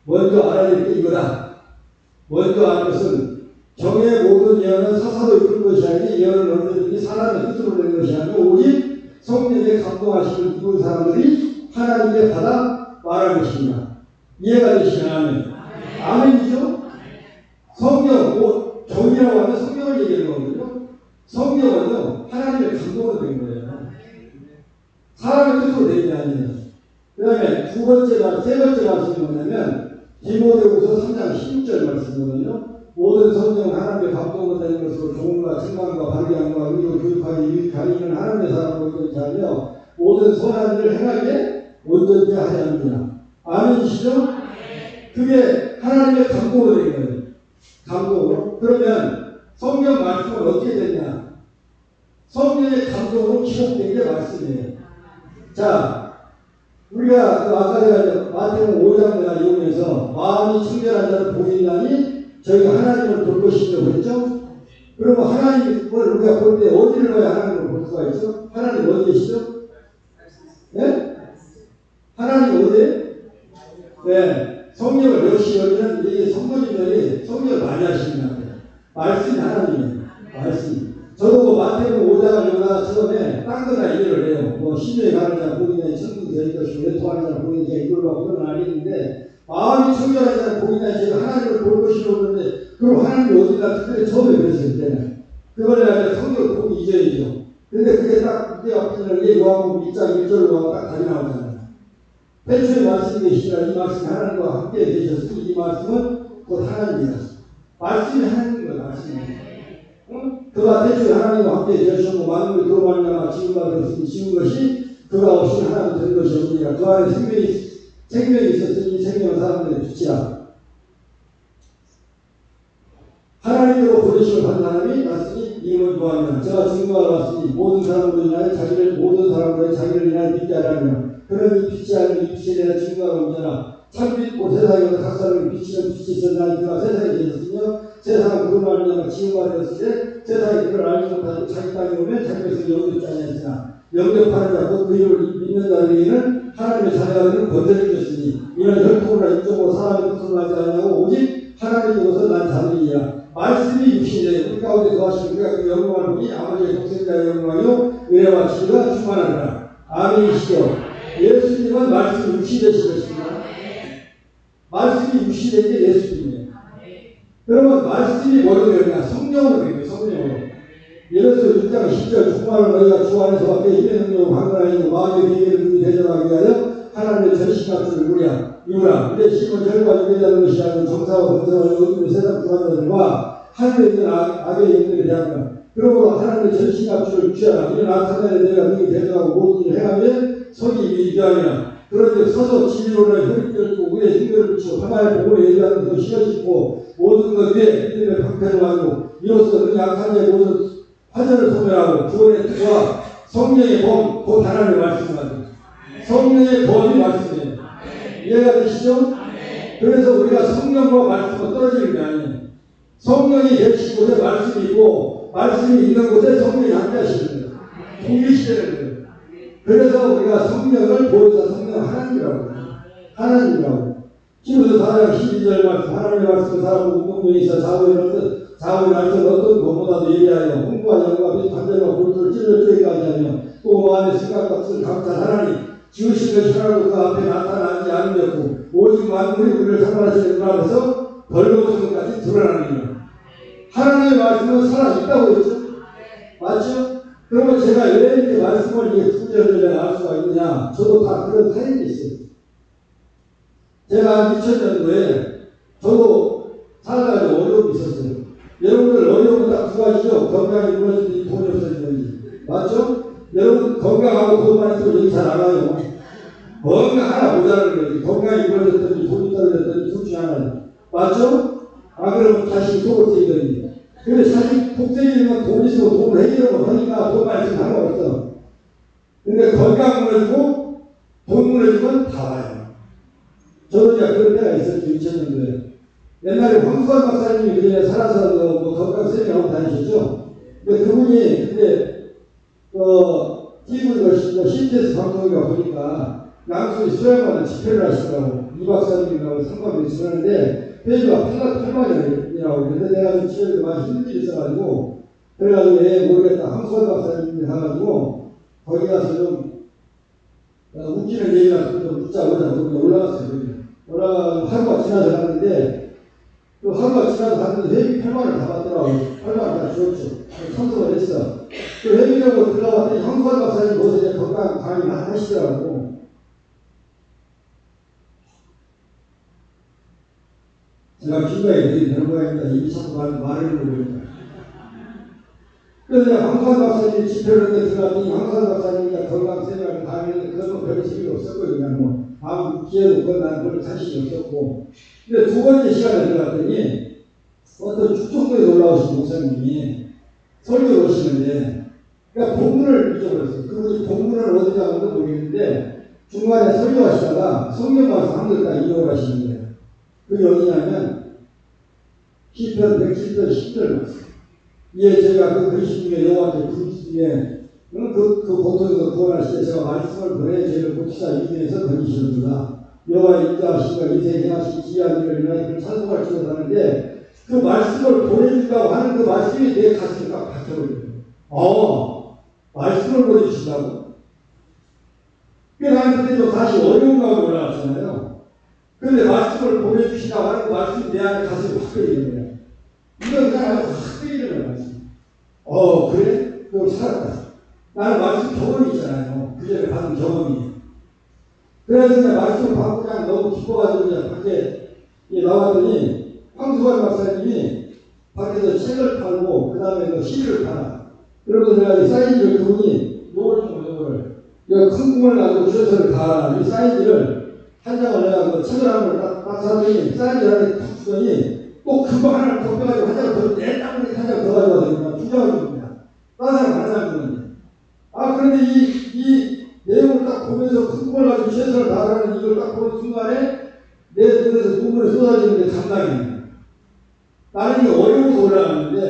먼저 알아야 될 게 이거다. 먼저 아는 것은 정의 모든 예언은 사사로 이끌 것이 아니니 예언은 언제든지 사람의 뜻으로 낸 것이 아니고 오직 성령에 감동하시는 이분 사람들이 하나님께 받아 말할 것입니다. 이해가 되시나요? 아멘이죠? 성경, 정이라고 하면 성경을 얘기하는 거거든요. 성경은요, 하나님의 감동으로 된 거예요. 사람의 뜻으로 된 게 아니에요. 그 다음에 세 번째 말씀이 뭐냐면, 디모데후서 3장 16절 말씀이거든요. 모든 성경은 하나님의 감동으로 된 것으로 조언과 책망과 발견과 의로 교육하기 유익하니 이는 하나님의 사람으로 온전히 하며 모든 선한 일을 행하게 온전히 하려 합니다. 아멘이시죠? 그게 하나님의 감동으로 된 거예요. 감동으로. 그러면 성경 말씀은 어떻게 됐냐? 성경의 감동으로 기록된 게 말씀이에요. 자, 우리가 아까 제가 마태복음 5장 내가 이용해서 마음이 청결한 자를 보인다니 저희가 하나님을 볼 것이라고 했죠? 그러면 하나님을 우리가 볼 때 어디를 봐야 하나님을 볼 수가 있죠? 하나님 어디 계시죠? 네? 하나님 어디에? 네. 성경을 역시 여기는 이게 성도님들이 성경을 많이 하시는 것 같아요. 말씀이 하나님이에요. 말씀. 저도 마태복음 5장을 여기다가 처음에 딴 거다 이해를 해요. 뭐 신뢰에 가는 자 보이냐, 천국이 될 것이고 외통하는 자 보이냐, 이걸로 막 그런 알겠는데 마음이 청결한 자를 보이냐, 제가 하나님을 볼 것이라고 그러는데 그럼 하나님이 어디다 특별히 처음에 그랬어요. 그때는. 그걸 내가 성경을 보기 이전이죠. 근데 그게 딱 이제 앞에는 이게 요한복음 1장 1절로 딱 답이 나오잖아요. 태초에 말씀이 계시니라 이 말씀이 하나님과 함께 계셨으니 이 말씀은 곧 하나님이다. 말씀이 하나님인 거야. 말씀이. 응? 그가 태초에 하나님과 함께 계셨고 만물이 그로 말미암아 지음과 되었으니 지은 것이 그가 없이 하나님 된 것이 없느니라. 그 안에 생명이 있었으니 생명은 사람들의 빛이라. 하나님으로 보내심을 받은 사람이 났으니 이름을 구하면 제가 증거하러 왔으니 모든 사람으로 인하여 자기를 인하여 믿게 하라며 그런 이 빛이 아닌 이 빛에 대한 증거가 오잖아. 참빛 곧 세상에서 각 사람이 비치는 빛이 있었나니 그가 세상에 계셨으며 세상은 그로 말미암아 지음과 되었을 때 세상이 그를 알지 못하고 자기 땅에 오면 자기 백성이 영접지 아니하였으나 영접하는 자 곧 그 이름을 믿는 자들에게는 하나님의 자녀가 되는 권세를 주셨으니 이는 혈통으로 인종으로 사람의 뜻으로 하지 아니하고 오직 하나님께로서 난 자들이야. 말씀이 육신이래. 우리 가운데 거하시는 우리가 그 영광을 보니 아버지의 독생자의 영광이요 은혜와 지혜가 충만하리라. 아멘이시죠? 예수님은 말씀이 육신되신 것입니다. 말씀이 육신된 게 예수님이에요. 그러면 말씀이 뭐로 되느냐? 성령으로 되는 거예요. 성령으로. 예를 들어서 6장 10절 정말로 너희가 주 안에서 밖에 힘의 능력으로 강건하여 마음의 비밀을 눈이 대적하기 위하여 하나님의 전신갑주를 이루라. 이제 심은 혈과 육에 대한 것이 아닌 정사와 권세와 어둠의 세상 주관자들과 하늘에 있는 악의 영들에 대한 것. 그러므로 하나님의 전신갑주를 취하라. 이는 악한 날에 너희가 능히 대적하고 모든 일을 행하면 성이 위대하니라. 그런데 서서 진리로는 혈을 뚫고 위에 hin별을 붙이고 하나의 복음을 얘기하면서 씌워짓고 모든 것 위에 믿음의 방패를 하고 이로써 그 약한 자의 모든 화전을 소멸하고 구원의 뜻과 성령의 범, 곧 하나님의 말씀을 성령의 범이 말씀이에요. 이해가 되시죠? 그래서 우리가 성령과 말씀은 떨어지는 게 아니에요. 성령이 계신 곳에 말씀이 있고 말씀이 있는 곳에 성령이 함께하시는 거예요. 동일시되는 거예요. 그래서 우리가 성령을 보여서 성령 하나님이라고 해요. 하나님이라고. 히브리서 4장 12절 말씀 하나님의 말씀은 사람은 운동력에 있어 자고의 날선 어떤 것보다도 예리하여 홍보와 영과 및 관절과 골수를 찔러 쪼개게 하지 않으며 또 마음의 생각과 뜻을 감탄 하나님 지으신 것이 하나도 그 앞에 나타나지 않으셨고 오직 만물이 우리를 상관하시는 그 앞에서 벌거벗음까지 드러나느니라. 하나님의 말씀은 살아있다고 했죠. 맞죠? 그러면 제가 왜 이렇게 말씀을 이게 구절을 알 수가 있느냐? 저도 다 그런 사연이 있어요. 제가 2000년도에 저도 살아가지고 어려움이 있었어요. 여러분들 어려움은 딱 두 가지죠. 건강이 무너지든지 돈이 없어지든지. 맞죠? 여러분 건강하고 돈만 있으면 여기 잘 알아요. 건강 하나 모자라는 거지. 건강이 무너졌든지 돈이 떨어졌든지 둘 중에 하나예요. 맞죠? 그러면 다시 속을 쓰이더니. 근데 사실 복제기는 돈 있으면 돈을 해결하고 하니까 돈만 있으면 상관없어. 근데 건강 무너지고 돈 무너지면 다 와요. 저도 이제 그런 때가 있었죠. 2000년도에. 옛날에 황수환 박사님이 그전에 살아서 뭐 건강 세미나하고 다니셨죠. 근데 그분이 그때 TV CTS 방송인가 보니까 양수에 수양관을 집회를 하시더라고. 이 박사님이라고 상관이 있었는데 페이지가 8만이라고. 그런데 내가 좀 집에서 많이 힘든 일이 있어가지고 그래가지고 모르겠다. 황수환 박사님이 가가지고 거기 가서 좀 웃기는 얘기나 좀 묻자고 해서 올라갔어요. 올라가서 하루가 지나서 갔는데 또 하루가 지나서 갔는데 회비 8만을 다 받더라고요. 8만을 다 줬죠. 참석을 했어. 그 회비적으로 들어갔더니 황수환 박사님 모습에 건강 강의 하시더라고. 제가 기가에 되는 모양입니다. 입이 자꾸 말을 모르니까. 그래서 황수환 박사님 집회를 들어갔더니 황수환 박사님이 건강 세미나를 다 했는데 그건 별로 재미가 없었고요. 그냥 뭐 아무 기회도 없고 난 별로 자신이 없었고. 근데 두 번째 시간에 들어갔더니 어떤 충청도에서 올라오신 목사님이 설교를 오시는데 그러니까 본문을 잊어버렸어요. 그분이 본문을 어디 가는지 모르겠는데 중간에 설교하시다가 성경 말씀 한 글 딱 인용을 하시는 거예요. 그게 어디냐면 시편 107편 10절 말씀. 예, 제가 그 그리스 중에 여호와께 그리스 중에 그 고통에서 구원하시되 제가 말씀을 보내 죄를 고치사 이중에서 건지시는구나. 여호와의 인자하심과 인생에 행하신 지혜한 일을 인하여 그를 찬송할 줄을 아는데 그 말씀을 보내준다고 하는 그 말씀이 내 가슴에 딱 박혀버려요. 말씀을 보내주신다고? 나는 그때 또 다시 어려운 가운데 올라갔잖아요. 그런데 말씀을 보내주신다고 하는 그 말씀이 내 안에 가슴에 확 끌리는 거예요. 이건 그냥 아주 확 끌리는 말씀. 그래? 그럼 살았다. 나는 말씀 경험이 있잖아요. 그 전에 받은 경험이. 그래서 그냥 말씀을 받고 그냥 너무 기뻐가지고 그냥 밖에 나왔더니 황수환 박사님이 밖에서 책을 팔고 그 다음에 시를 팔아. 그러고 내가 이 사이즈를 그분이 요걸 큰 꿈을 가지고 주셔서를 다 이 사이즈를 한 장을 내가 책을 한 걸 딱 사더니 사이즈 안에 탁 주더니 또 금방 하나를 더 빼가지고 한 장을 더 내 땅에 한 장 더 가져와서 그냥 두 장을 줍니다. 다른 사람 한 장을 주는데. 그런데 이 내용을 딱 보면서 큰 꿈을 가지고 최선을 다하는 이걸 딱 보는 순간에 내 눈에서 눈물이 쏟아지는 게 감당입니다. 나는 이게 어려워서 올라가는데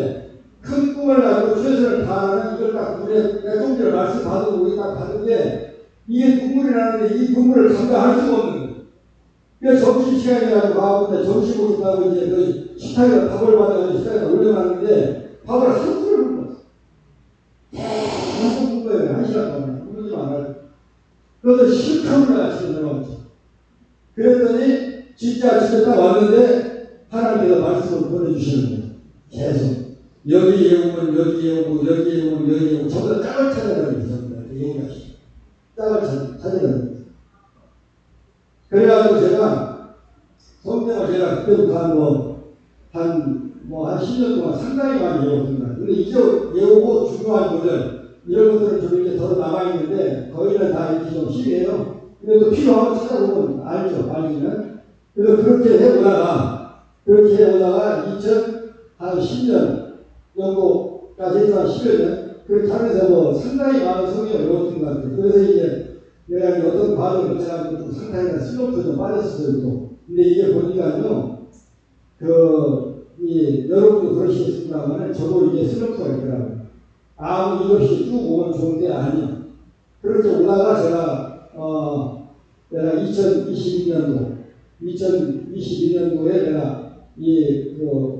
큰 꿈을 가지고 최선을 다하는 이걸 딱 눈에 내가 좀 전에 말씀 받은 우리 딱 받은 게 이게 눈물이 나는데 이 눈물을 감당할 수가 없는 거예요. 그래서 점심시간에 가지고 가는데 점심 먹겠다고 이제 그 식탁에다 밥을 받아가지고 식탁에다 올려놨는데 밥을 한 그릇을 먹었어. 계속 먹은 거예요. 1시간 동안. 울지 말아요. 그래서 실컷 올라가시는 들어갔죠. 그랬더니 진짜 집에 딱 왔는데 하나님께서 말씀을 보내주시는 거예요. 계속. 여기에 오면 여기에 오고 여기에 오면 여기에 오고 전부 다 짝을 찾아다니는 거예요. 얘기하시죠. 짝을 찾아다니는 거예요. 그래가지고 제가 성경을 제가 그때부터 한 10년 동안 상당히 많이 외웠습니다. 근데 이제 외우고 중요한 것들 이런 것들은 좀 이렇게 더 남아있는데 거의는 다 이렇게 좀 심해요. 근데 또 필요하면 찾아보면 알죠. 알기는. 그래서 그렇게 해오다가 2010년 정도까지 해서 한 10여 년 그렇게 하면서 상당히 많은 성경을 외웠던 것 같아요. 그래서 이제 내가 어떤 과정을 거쳐가지고 좀 상당히 슬럼프에 좀 빠졌어요. 또. 근데 이게 보니까요, 여러분도 그러시겠습니다만 저도 이게 슬럼프가 있더라고요. 이것이 쭉 오면 좋은데 아니요. 그렇게 오다가 제가 내가 2022년도에 내가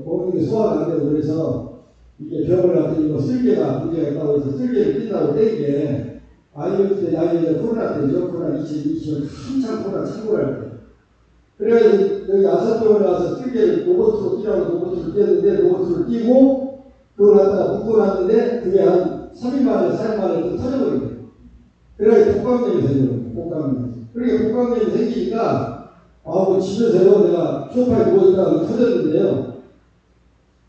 몸이 소화가 안 되고 그래서 이게 병을 갔더니 쓸개가 문제가 있다고 해서 쓸개를 낀다고 떼게 아이들 때, 아이들 코로나 때죠. 코로나 2020년 한참 코로나 창궐할 때. 그래서 여기 아산병원에 와서 뛰게 로봇으로 뛰라고 로봇으로 뛰었는데 로봇으로 뛰고 그걸 갖다가 묶어놨는데 그게 한 3일 만에 4일 만에 또 터져버린 거예요. 그래서 복강염이 생겨요. 복강염. 그러니까 복강염이 생기니까 집에서 내가 소파에 누워있다가 터졌는데요.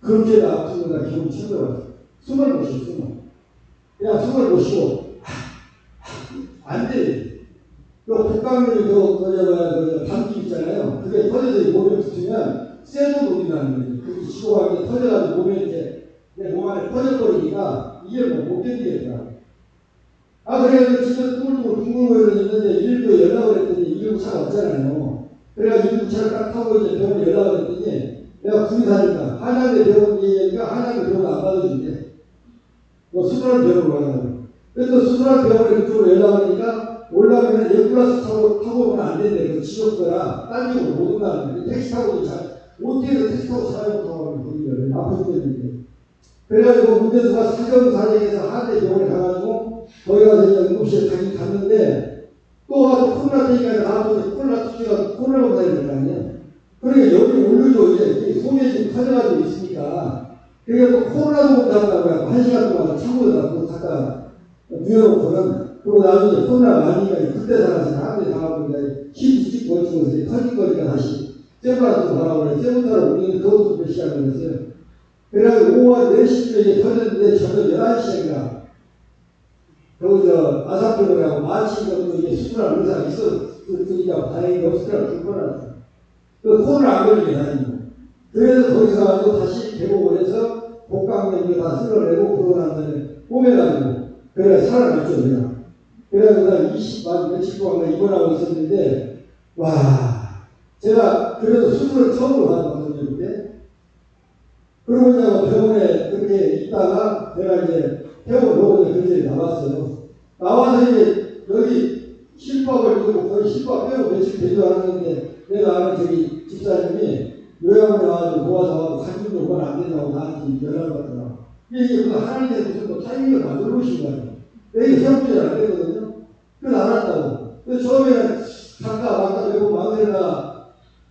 그렇게 아픈 거다 기분이 쳐들어왔어요. 숨을 못 쉬어, 숨을. 그냥 숨을 못 쉬어. 안 돼. 그 복강염이 그 감기 있잖아요. 그게 터져서 몸에 붙으면 쇠도 못 일어나는 거예요. 그게 지고가 이렇게 터져가지고 몸에 이렇게 내 몸 안에 터져버리니까 이게 못 견디겠더라고요. 그래서 집에서 뚜물뚜물 둥글거리고 있는데 119에 연락을 했더니 119 차가 없잖아요. 그래가지고 119 차를 딱 타고 이제 병원에 연락을 했더니 내가 군의사니까 한양대 병원이니까 한양대 병원 안 받아준대. 수술하는 병원으로 가라고. 그래서 수술하는 병원에 그쪽으로 연락을 하니까 올라가면 에어플러스 타고 오면 안 된대. 그 지역거라 딴 지역으로 못 온다는 거예요. 택시 타고도 어디에서 택시 타고 차를 타고 가면 거기를 아픈 때문에. 그래가지고 문제수가 사정사정에서 한대 병원에 가가지고 거기 가서 이제 응급실에 가긴 갔는데 또 와서 코로나 때니까 나왔더니 코로나 투시가 코로나 검사를 될 거 아니야. 그러니까 여기 올려줘 이제 손에 지금 터져가지고 있으니까 그러니까 또 코로나 검사한다고 해서 1시간 동안 참고에다 또 갖다 누워놓고는 그리고 나중에 코로나 많으니까 그때 살아서 한대 당하고 이제 힘 찍고 어쩌고 터진 거니까 다시 세브라도 가라고 그래. 세브라로 우리는 그것도 몇 시간 걸렸어요. 그래가지고 오후 4시쯤에 터졌는데 저녁 11시인가 거기 아산병원하고 마치 것도 이게 수술할 의사가 있었으니까 다행히 없으라고 죽어놨어. 그 코로나 안 걸리게 다니고. 그래서 거기서 가지고 다시 개복을 해서 복강염을 다 쓸어내고 그러고 난 다음에 꼬매가지고 그래 살아났죠 내가. 그래가지고 난 20만 며칠 동안 입원하고 있었는데 와 제가 그래도 수술을 처음으로 받았거든요 그때. 그러고 이제 병원에 그렇게 있다가 내가 이제 퇴원을 보고 이제 근처에 나왔어요. 나와서 이제 여기 실밥을 두고 거의 실밥 빼고 며칠 되지도 않았는데 내가 아는 저기 집사님이 요양원에 와가지고 도와서 간증도 그건 안 된다고 나한테 연락을 받더라고. 이게 하나님께서 무슨 뭐 타이밍을 만들어 놓으신 거 아니에요. 이게 생각보다 안 되거든요. 그래서 알았다고. 그래서 처음에는 잠깐 왔다 외고 마늘이나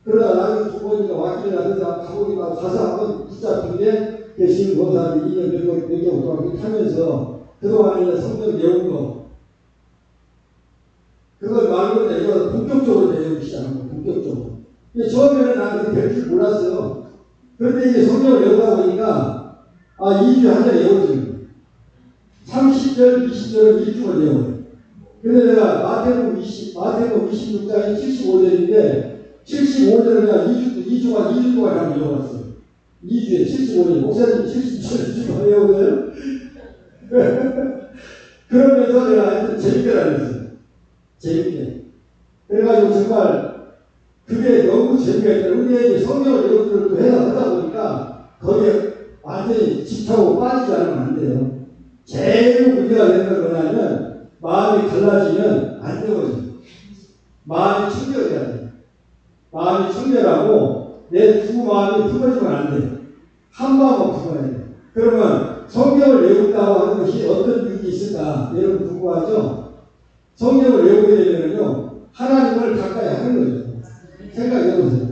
그러다 나중에 두 번이니까 왔길래 그래서 가보니까 가서 한번 붙잡힌 게 지금 검사를 2년 몇 개월 동안 하면서 그동안에 성경 배운 거 그걸 말고 이거 본격적으로 배우기 시작한 거 본격적으로. 근데 처음에는 나는 배울 줄 몰랐어요. 그런데 이제 성경을 외우다 보니까 2주에 한 달 외워지는 30절, 20절을 1주를 외워요. 근데 내가 마태복음 26장이 75절인데 75절을 그냥 2주 동안 한번 외워봤어요. 2주에 75절. 목사님 70절 외우세요? 그러면서 내가 하여튼 재밌게 다녔어요. 재밌게. 그래가지고 정말 그게 너무 재미가 있더라고요. 근데 성경을 외우기를 또 하다 보니까 거기에 완전히 집착하고 빠지지 않으면 안 돼요. 제일 문제가 되는 건 뭐냐면 마음이 갈라지면 안 되거든요. 마음이 청결해야 돼요. 마음이 청결하고 내 두 마음이 품어지면 안 돼요. 한 마음만 품어야 돼요. 그러면 성경을 외운다고 하는 것이 어떤 의미가 있을까? 여러분 궁금하죠? 성경을 외우게 되면요 하나님을 가까이 하는 거죠. 생각해보세요.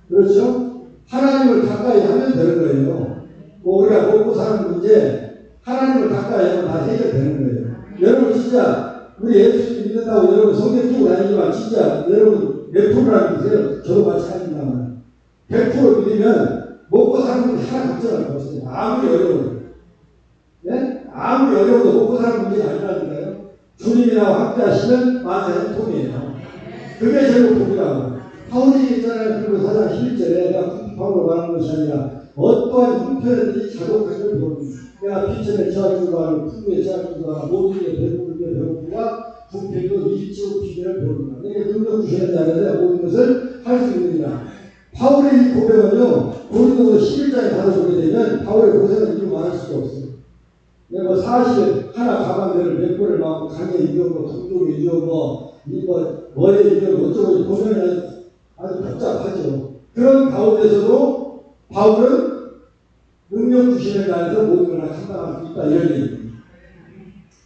그렇죠? 하나님을 가까이 하면 되는 거예요. 우리가 먹고 사는 문제 하나님을 가까이 하면 다 해결되는 거예요. 여러분 진짜 우리 예수님 믿는다고 여러분 성경 끼고 다니지만 진짜 여러분 몇 프로라고 믿으세요? 저도 마찬가지입니다만 100% 믿으면 먹고 사는 문제 하나 걱정할 거 없어요. 아무리 어려워도. 네? 아무리 어려워도 먹고 사는 문제가 아니라니까요. 주님이랑 함께 하시면 만사 형통이에요. 그게 제일 복이라고. 바울이 있잖아요. 그리고 4장 11절에 내가 궁핍함으로 말하는 것이 아니라 어떠한 형편이든지 자족하기를 배웁니다. 내가 비천에 처할 줄도 알고 풍부에 처할 줄도 알고 모든 게 배부를 때 배우고가 궁핍도 일치로 비결을 배웁니다. 내가 능력 주시는 자에서 모든 것을 할 수 있느니라. 바울의 이 고백은요. 고린도서 11장에 받아보게 되면 바울의 고생은 이루 말할 수가 없어요. 내가 사실 하나 가방들을 몇 번을 막 강에 이겨고 동쪽에 이겨고 머리에 이겨고 어쩌고 고생이 아주 복잡하죠. 그런 가운데서도 바울은 능력 주시는 자에서 모든 걸 감당할 수 있다 이런 얘기입니다.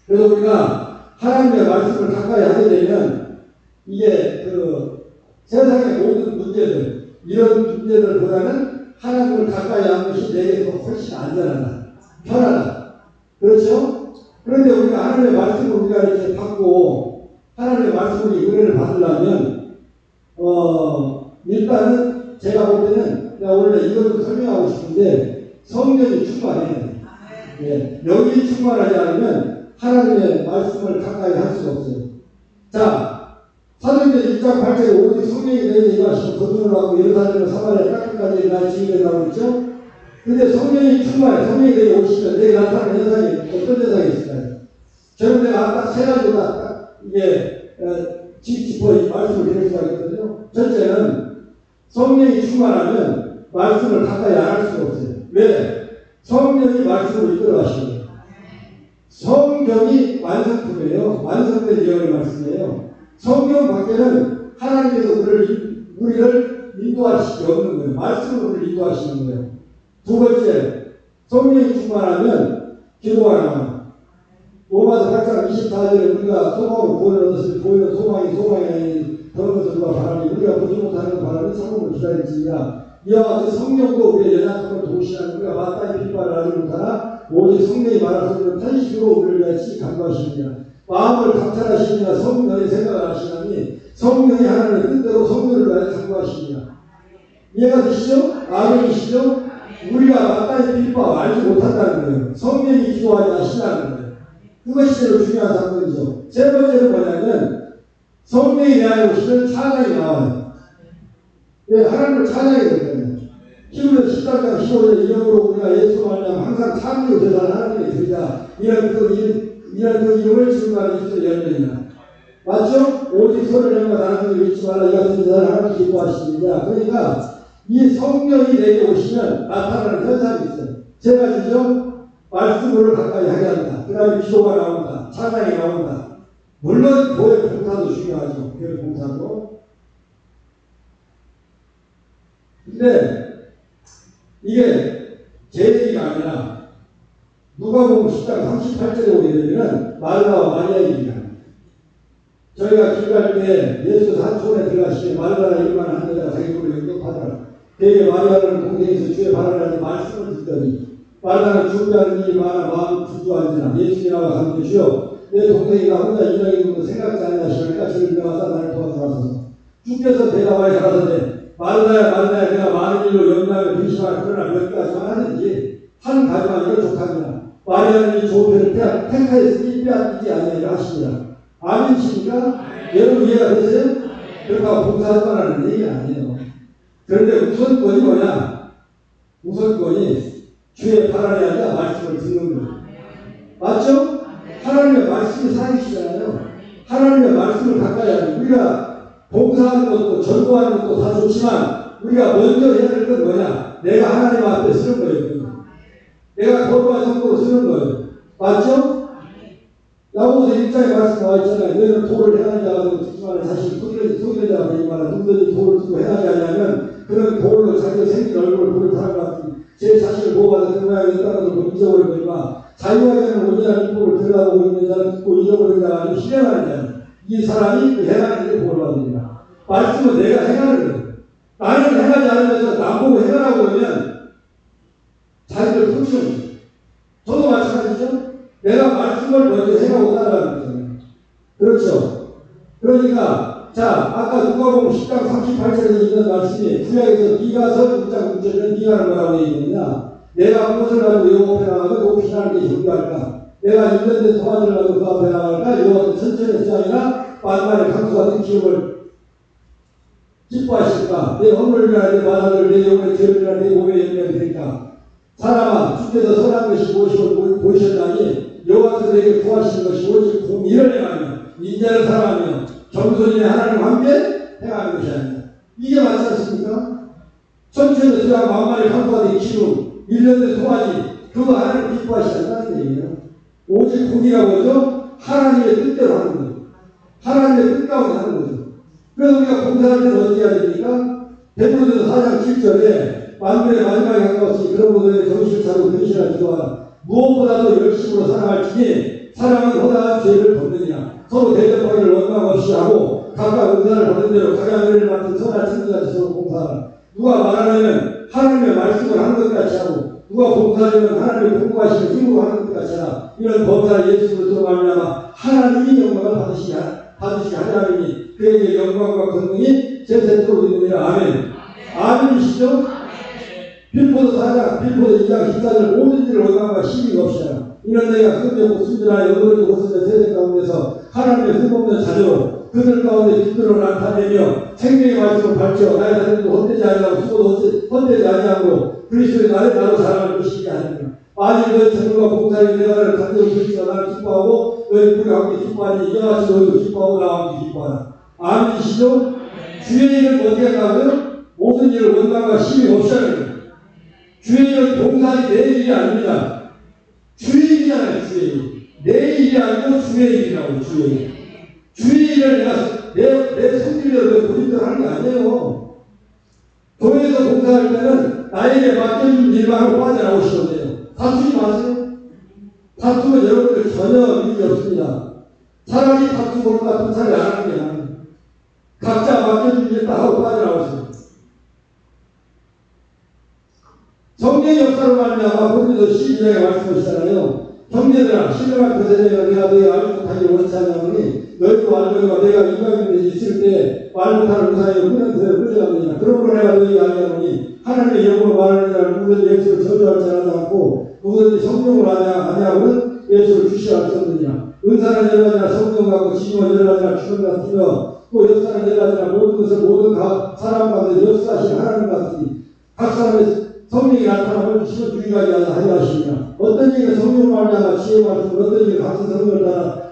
그래서 우리가 하나님의 말씀을 가까이 하게 되면 이게 그 세상의 모든 문제들, 이런 문제들보다는 하나님을 가까이 하는 것이 내게 더 훨씬 안전하다, 편하다. 그렇죠? 그런데 우리가 하나님의 말씀을 우리가 이렇게 받고 하나님의 말씀을 은혜를 받으려면 일단은 제가 볼 때는 내가 원래 이것도 설명하고 싶은데 성령이 충만해야 돼. 예, 영이 충만하지 않으면 하나님의 말씀을 가까이 할 수가 없어요. 자, 사도행전 1장 8절에 오직 성령이 내게 임하시고 거듭을 하고 예루살렘 사마리아 땅끝까지 나의 주인이 나오고 있죠. 근데 성령이 충만해. 성령이 내게 오시면 내게 나타나는 현상이 어떤 현상이 있을까요? 저는 내가 아까 세 가지로 딱 이게 짚어 말씀을 드릴 수가 있거든요. 첫째는 성령이 충만하면 말씀을 가까이 안 할 수가 없어요. 왜? 성령이 말씀을 이끌어 가시거든요. 성경이 완성품이에요. 완성된 예언의 말씀이에요. 성경 밖에는 하나님께서 우리를 인도할 수 없는 거예요. 말씀으로 우리를 인도하시는 거예요. 두 번째, 성령이 충만하면 기도가 나와요. 로마서 8장 24절에 우리가 소망으로 구원을 얻었을 보이는 소망이 아닌 그런 것을 누가 바라니 우리가 보지 못하는 바람이 성령을 기다릴지니라. 이와 같이 성령도 우리의 연약함을 도우시는 우리가 마땅히 빗발을 하지 못하나 오직 성령이 말하시는 탄식으로 우리를 위하여 간구하시느니라. 마음을 감찰하시느냐 성령의 생각을 하시나니 성령이 하나님의 뜻대로 성령을 위하여 간구하시느니라. 이해가 되시죠? 아멘이시죠? 우리가 마땅히 빗발 알지 못한다는 거예요. 성령이 기도하지 않으시다는 거예요. 그것이 제일 중요한 사건이죠. 세 번째는 뭐냐면 성령이 내 안에 오시면 찬양이 나와요. 왜? 하나님을 찬양해야 되거든요. 히브리서 14장 15절 이름으로 우리가 예수 말미암아 항상 찬미로 대단한 하나님의 드리자 이런 그 이름을 지금까지 있어 열매이나 맞죠? 오직 손을 내며 나는 것을 잊지 말라 이 같은 대단한 하나님 기도하시느냐. 그러니까 이 성령이 내게 오시면 나타나는 현상이 있어요. 세 가지죠. 말씀을 가까이 하게 한다. 그 다음에 기도가 나온다. 찬양이 나온다. 물론 교회 봉사도 중요하죠. 교회 봉사도. 근데 이게 제 얘기가 아니라 누가복음 10장 38절에 오게 되면 말라와 마리아 얘기가 저희가 길 갈 때 예수께서 한 촌에 들어가시되 말라라 이름만 한 여자가 자기 집으로 영접하더라. 그에게 마리아라는 동생에서 주의 바라라는 말씀을 듣더니 말라는 준비하는 일이 많아 마음 주저앉으나 예수께 나와 가는데 주여 내 동생이가 혼자 이장이 있는 것도 생각지 아니하시니까 저를 명하사 나를 도와주소서. 주께서 대답하여 가라사대 말라야 내가 많은 일로 염려하며 근심하라. 그러나 몇 가지만 하는지 한 가지만 이거 족합니다. 마리아는 이 좋은 편을 택하였으니 빼앗기지 아니하리라 하시니라. 아멘이십니까? 여러분 이해가 되세요? 그러니까 봉사할 거라는 얘기가 아니에요. 그런데 우선권이 뭐냐? 우선권이 주의 바람이 아니라 말씀을 듣는 거예요. 맞죠? 하나님의 말씀이 살아계시잖아요. 하나님의 말씀을 가까이 하는 우리가 봉사하는 것도 전도하는 것도 다 좋지만 우리가 먼저 해야 될 건 뭐냐? 내가 하나님 앞에 쓰는 거예요. 내가 거룩한 성도로 쓰는 거예요. 맞죠? 야고보서 1장에 말씀 나와 있잖아요. 너희는 도를 행하는 자가 듣지만 사실 속이는 자가 되지만 누구든지 도를 듣고 행하지 않으면 그런 도로 자기가 생긴 얼굴을 보는 사람 같은 제 자신을 보호하는 그 모양이 있다는 것을 잊어버리거니와 자유하게 하는 온전한 인복을 들여다보고 있는 자는 듣고 잊어버리는 자가 아니고 실행하는 자는 이 사람이 그 행하는 일을 보호를 받습니다. 말씀은 내가 행하는 거예요. 나는 행하지 않으면서 남보고 행하라고 하면 자기를 훔치는 거예요. 저도 마찬가지죠. 내가 말씀을 먼저 행하고 따라가는 거잖아요. 그렇죠. 그러니까 자 아까 누가복음 10장 38절에 있는 말씀이 구약에서 네가 서 6장 6절에는 네가 뭐라고 얘기했느냐. 내가 무엇을 가지고 여호와 앞에 나가면 높이 나는 게 경배할까. 내가 1년된 도화지를 가지고 그 앞에 나갈까. 여호와 천천의 수장이나 만만의 강수 같은 기업을 기뻐하실까. 내 헌물을 위하여 내 마다를 내 영혼의 죄를 위하여 내 몸의 영향이 되니까. 사람아 주께서 선한 것이 무엇이고 보이셨나니 여호와께서 내게 구하시는 것이 오직 공의를 행하며 인자를 사랑하며 겸손히 하나님과 함께 행하는 것이 아니냐. 이게 맞지 않습니까? 천천히 수장 만만의 강수가 되기 기름 1년의 도화지 그거 하나님 기뻐하시지 않다는 얘기예요. 오직 공의라고 하죠. 하나님의 뜻대로 하는 거예요. 하나님의 뜻 가운데 하는 거죠. 그래서 우리가 봉사할 때는 어떻게 해야 됩니까? 베드로전서 4장 7절에 만물의 마지막에 가까웠으니 그런 분들의 정신을 차리고 근신할 기도하라. 무엇보다도 열심으로 살아갈지니 사랑은 허다한 죄를 덮느니라. 서로 대적하기를 원망 없이 하고 각각 은사를 받은 대로 각양 은혜를 맡은 선한 친구같이 서로 봉사하라. 누가 말하려면 하나님의 말씀을 하는 것 같이 하고 누가 봉사하려면 하나님의 공부하시는 힘으로 하는 것 같이 하라. 이런 범사를 예수 그리스도로 말미암아 하나님이 영광을 받으시게 하려 하니 그에게 영광과 권능이 세세토록 있느니라. 아멘. 아멘이시죠? 빌보도 4장, 빌보도 2장 14절 모든 일을 원망과 시비 없이 하라. 이런 내가 흠없고 순전하여 어그러지고 헛쓰는 세대 가운데서 하나님의 흠없는 자녀로 그들 가운데 빛으로 나타내며 생명의 말씀을 밝혀 나의 자녀도 헛되지 아니하고 수고도 헛되지 아니하고 그리스도의 나로 자랑할 것이게 하느니라. 만일 너희 전과 봉사의 내가를 간절히 그리스도 나를 기뻐하고 너희 우리 함께 기뻐하니 이와 같이 너희도 기뻐하고 나와 함께 기뻐하라. 아멘이시죠? 주의 일을 어떻게 하면 모든 일을 원망과 시비 없이 하는 거예요. 주의 일은 봉사이 내 일이 아닙니다. 주의 일이잖아요. 주의 일. 내 일이 아니고 주의 일이라고. 주의 일. 주의 일을 내가 내 성질대로 본인대로 하는 게 아니에요. 교회에서 봉사할 때는 나에게 맡겨준 일만 하고 빠져나오시면 돼요. 다투지 마세요. 다투면 여러분들 전혀 의미 없습니다. 차라리 다투고 같은 차라리 안 하는 게 나아요. 각자 맡겨준 일 다 하고 빠져나오세요. 성령의 역사로 말미암아 거기서 12장에 말씀하시잖아요. 형제들아 신령한 그대에가 내가 너희 알지 못하기를 원치 아니하노니 너희도 알거니와 내가 이방인들이 있을 때 말 못하는 의사에 흐는 그대로 끌려가느니라. 그러므로 내가 너희에게 아니하노니 하나님의 이름으로 말하는 자는 누구든지 예수를 저주하지 않고 누구든지 성령으로 아니하고는 예수를 주시할 수 없느니라. 은사는 여러 가지나 성령 같고 지금은 여러 가지나 주권 같으며 또 역사는 여러 가지나 모든 것을 모든 사람 가운데 역사하신 하나님 같으니 각 사람의 성령이 나타나면 주시면 주의하게 하려 하시니라. 어떤 얘기는 성령을 말미암아 지혜의 말씀을 어떤 얘기는 같은 성령을 따라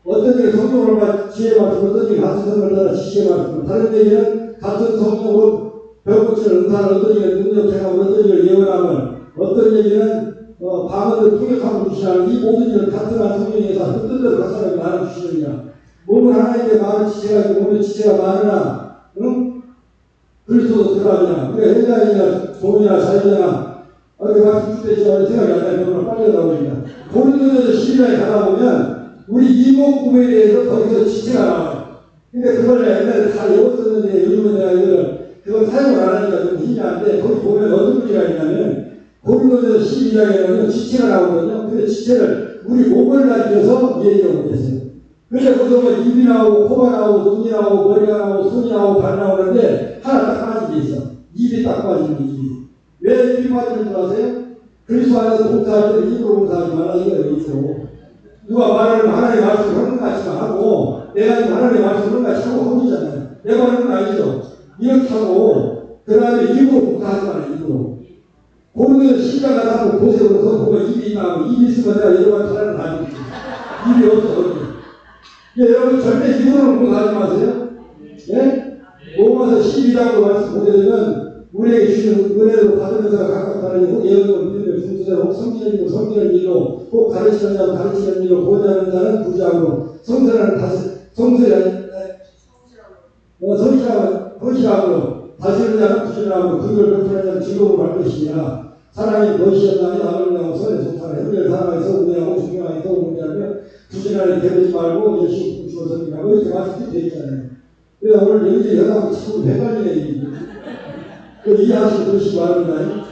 어떤 얘기는 성령을 말미암아 지혜의 말씀을 어떤 얘기는 같은 성령을 따라 지혜의 말씀을 다른 얘기는 같은 성령으로 배고치는 은사를 어떤 얘기는 능력행함을 어떤 얘기는 예언함을 어떤 얘기는 방언을 통역함을 주시나니 이 모든 일은 같은 한 성령에서 그 뜻대로 각 사람이 나눠주시느니라. 몸은 하나님께 많은 지체가 있고 몸의 지체가 많으나 그리스도도 들어가느냐. 우리가 현장이나 종이나 자유나 내가 주주되지만 생각이 안 나면 빨리 나오니까. 고린도전서 12장에 가다 보면 우리 이목구매에 대해서 거기서 지체가 나와요. 근데 그걸 옛날에 다 외웠었는데 요즘은 내가 그걸 사용을 안 하니까 좀 힘이 안 돼. 거기 보면 어떤 문제가 있냐면 고린도전서 12장에는 지체가 나오거든요. 근데 지체를 우리 몸을 가지고서 이해하고 계세요. 그래서 거기서 뭐 입이 나오고 코가 나오고 눈이 나오고 머리가 나오고 손이 나오고 발 나오는데 하나 딱 빠진 게 있어. 입이 딱 빠지는 게 입이. 왜 입이 빠지는 줄 아세요? 그리스도 안에서 봉사할 때 입으로 봉사하지 말라 이거예요. 입으로. 누가 말을 하나님의 말씀을 하는 것 같이만 하고 내가 지금 하나님의 말씀을 하는 것 같이 하고 허무잖아요. 내가 하는 건 아니죠. 이렇게 하고 그 다음에 입으로 봉사하지 말아요. 입으로. 고린도전서 10장 가서 한번 보세요. 그거 보면 입이 있나 하고 입이 있으면 내가 여러 가지 사람을 다 입지. 입이 없어. 여러분 절대 입으로는 봉사하지 마세요. 예? 로마서 12장으로 말씀 보게 되면 우리에게 주시는 은혜로 받으면서 각각 다르고 예언과 믿음의 순서대로 혹 성질이고 성질의 일로 혹 가르치는 자는 가르치는 일로 보좌하는 자는 부자로 성실하는 성실함으로 다스리는 자는 부실함으로 그걸 베푸는 자는 즐거움을 받을 것이니라. 사랑이 무엇이었나니 나를 위하고 선에 속하라. 현재를 사랑하여서 우대하고 존경하여서 우대하며 부실하게 되지 말고 열심히 주어서니까 이렇게 말씀이 되어 있잖아요. 그래서 오늘 여기 여자하고 자꾸 헷갈리네. 이해하시고 그러시기 바랍니다.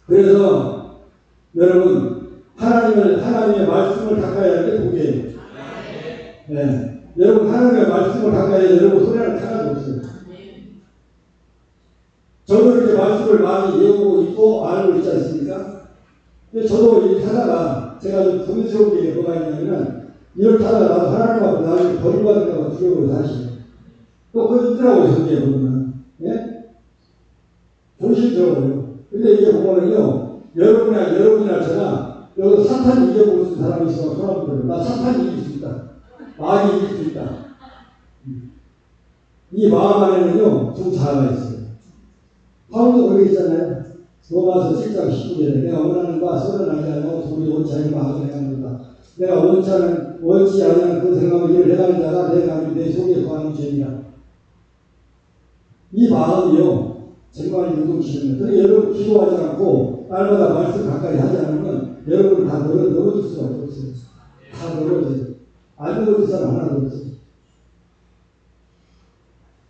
그래서 여러분 하나님의 말씀을 가까이 할 때 보게. 네. 여러분 하나님의 말씀을 가까이 해야 여러분 소리를 하나도 없어요. 저도 이렇게 말씀을 많이 외우고 있고 알고 있지 않습니까? 근데 저도 이렇게 하다가 제가 좀 고민스러운 게 뭐가 있냐면 이렇게 하다가 나도 하나님 앞에 나를 버리고 받을까봐 두려워요 사실. 또 그거 있더라고요 성경에 보면. 예? 조심스러워요. 근데 이게 보면은요 여러분이나 저나 여기 사탄 이겨볼 수 있는 사람이 있으면 손 한번 들어요. 나 사탄 이길 수 있다. 마귀 이길 수 있다. 이 마음 안에는요 좀 자아가 있어요. 바울도 거기 있잖아요. 로마서 7장 19절에 내가 원하는 바 선은 하지 않고 도무지 원치 않은 바 하게 행한다. 내가 원치 않은 그 생각을 일을 해가는 자가 내 속에 거하는 죄이라. 이 마음이요 정말 요동치는 거예요. 여러분 기도하지 않고 날마다 말씀 가까이 하지 않으면 여러분 다 넘어질 수가 없어요. 다 넘어져요. 안 넘어질 사람 하나도 없어요.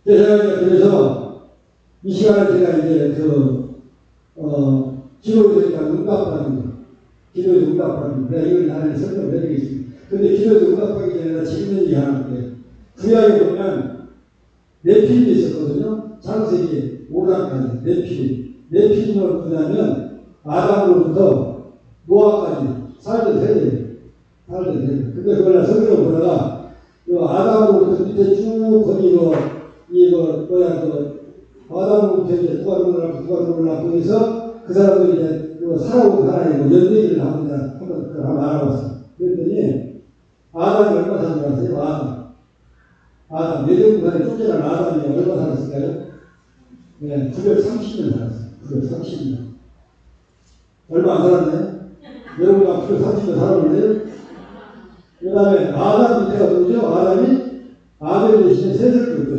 그래서 이 시간에 제가 이제 기도에 응답하는 거. 기도에 응답하는 거. 내가 이걸 나중에 설명을 해드리겠습니다. 근데 기도에 응답하기 전에 나 재밌는 얘기 하나 할게요. 구약에 보면 네필이 있었거든요. 창세기 5장까지 네필은 뭐냐면 아담으로부터 노아까지 살던 세대예요. 근데 그걸 성경을 보다가 아담으로부터 밑에 쭉 거기 아담으로부터 이제 누가 누구나 거기서 그 사람들이 이제 살아온 하나님 연대기를 한번 알아봤어요. 그랬더니 아담이 얼마 산 줄 아세요? 아담 예전부산에 쫓겨난 아담이 얼마 살았을까요? 네, 930년 살았어요. 930년. 얼마 안 살았네? 여러분가 930년 살았는데, 그 다음에 아담 밑에가 누구죠? 아담이 아벨 대신에 셋을 줬죠.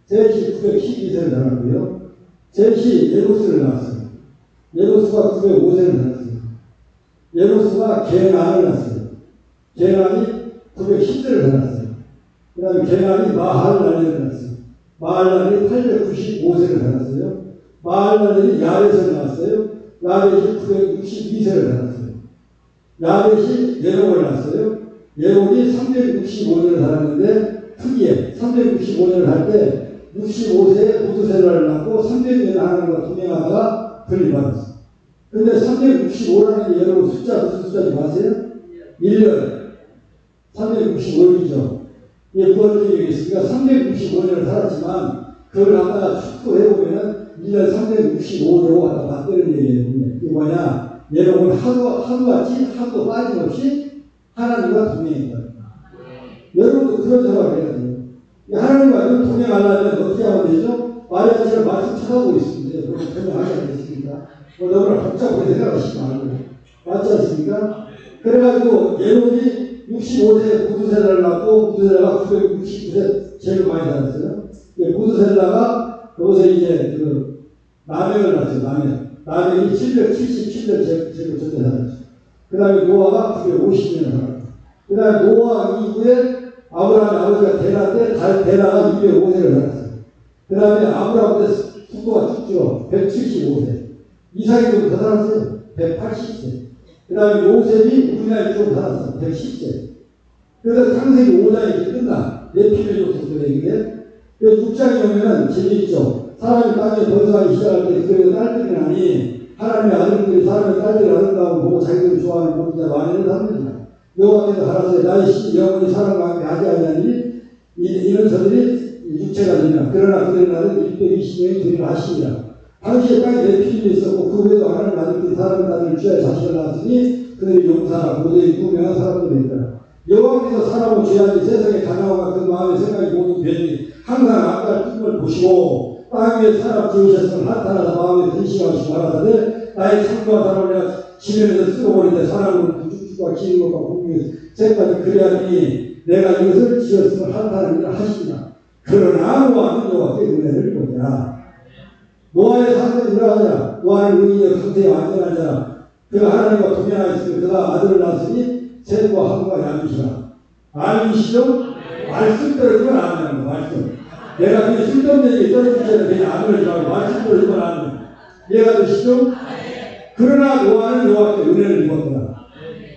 셋이 912세를 살았고요. 셋이 예노스를 낳았어요. 예노스가 905세를 낳았어요. 예노스가 게난을 낳았어요. 게난이 910세를 살았어요. 그 다음에 게난이 마할랄을 낳았어요. 마할랄이 895세를 살았어요. 마할랄이 야벳을 낳았어요. 야벳이 962세를 살았어요. 야벳이 예롱을 낳았어요. 예롱이 365년을 살았는데 특이해. 365년을 할 때 65세에 모두셀라를 낳고 300년 하나님과 동행하다가 분리받았어요. 근데 365라는 게 여러분 무슨 숫자인지 아세요? 1년 365일이죠. 이게 무엇을 얘기했으니까 365년을 살았지만 그걸 갖다가 축소해보면 1년 365로 갖다 맞대는 얘기예요. 이게 뭐냐? 여러분 하루도 빠짐없이 하나님과 동행했다. 여러분도 그런 생각을 해야 돼요. 하나님과 동행하려면 어떻게 하면 되죠? 마리아 제가 말씀 찾아보고 있습니다. 여러분 동행하지 않겠습니까? 너무나 복잡하게 생각하시지 말고. 맞지 않습니까? 그래가지고 예론이 65세에 무드셀라를 낳고 무드셀라가 969세 제일 많이 살았어요. 무드셀라가 거기서 이제 라멕을 낳았어요. 라멕이 777년 제일 전에 살았죠. 그 다음에 노아가 950년 살았고, 그 다음에 노아 이후에 아브라함의 아버지가 데라 때 데라가 205세를 살았어요. 그 다음에 아브라함 때 속도가 쭉 줄어 175세. 이삭이 좀 더 살았어요. 180세. 그 다음에 요셉이 우리나라에 좀 살았어요. 110세. 그래서 창세기 5장이 이제 끝나. 네피를 줬었어요, 이게. 그래서 6장에 오면은 재미있죠. 사람이 땅에 번성하기 시작할 때, 그래서 딸들이 나니, 하나님의 아들들이 사람의 딸들이 아름다움을 보고 자기들이 좋아하는 모든 자 많이를 합니다. 여호와께서 가라사대 나의 신 영원히 사람과 함께 하지 아니하니 이런 저들이 육체가 되냐. 그러나 그들의 날은 120명이 되리라 하시니라. 당시에 땅에 네피림이 있었고 그 외에도 하나님 아들들이 사람의 딸을 취하여 자식을 낳았으니 그들이 용사나 모두의 유명한 사람들이 있더라. 여호와께서 사람을 죄하니 세상의 가나와 그 마음의 생각이 모두 변히 항상 악할 꿈을 보시고 땅 위에 사람 지으셨으면 한탄하다 마음에 근심하시고 말하다되 나의 창조한 사람을 내가 지면에서 쓸어버리되 사람을 구축과 기는 것과 공중에서 새까지 그래야니 내가 이것을 지었으면 한탄을 하시니라. 그러나 노아는 여호와께 은혜를 보니라. 노아의 사건이 일어나자 노아는 의인의 강세에 안전한 자라. 그가 하나님과 동행하였으며 그가 아들을 낳았으니 셋과 함과 야미시라. 아미시죠? 말씀 떨어지면 안 되는 거. 말씀. 내가 그냥 쓸데없는 얘기 떨어질 때는 그냥 안 그러지 말고 말씀 떨어지면 안 돼. 이해가 되시죠? 그러나 노아는 여호와께 은혜를 입었더라.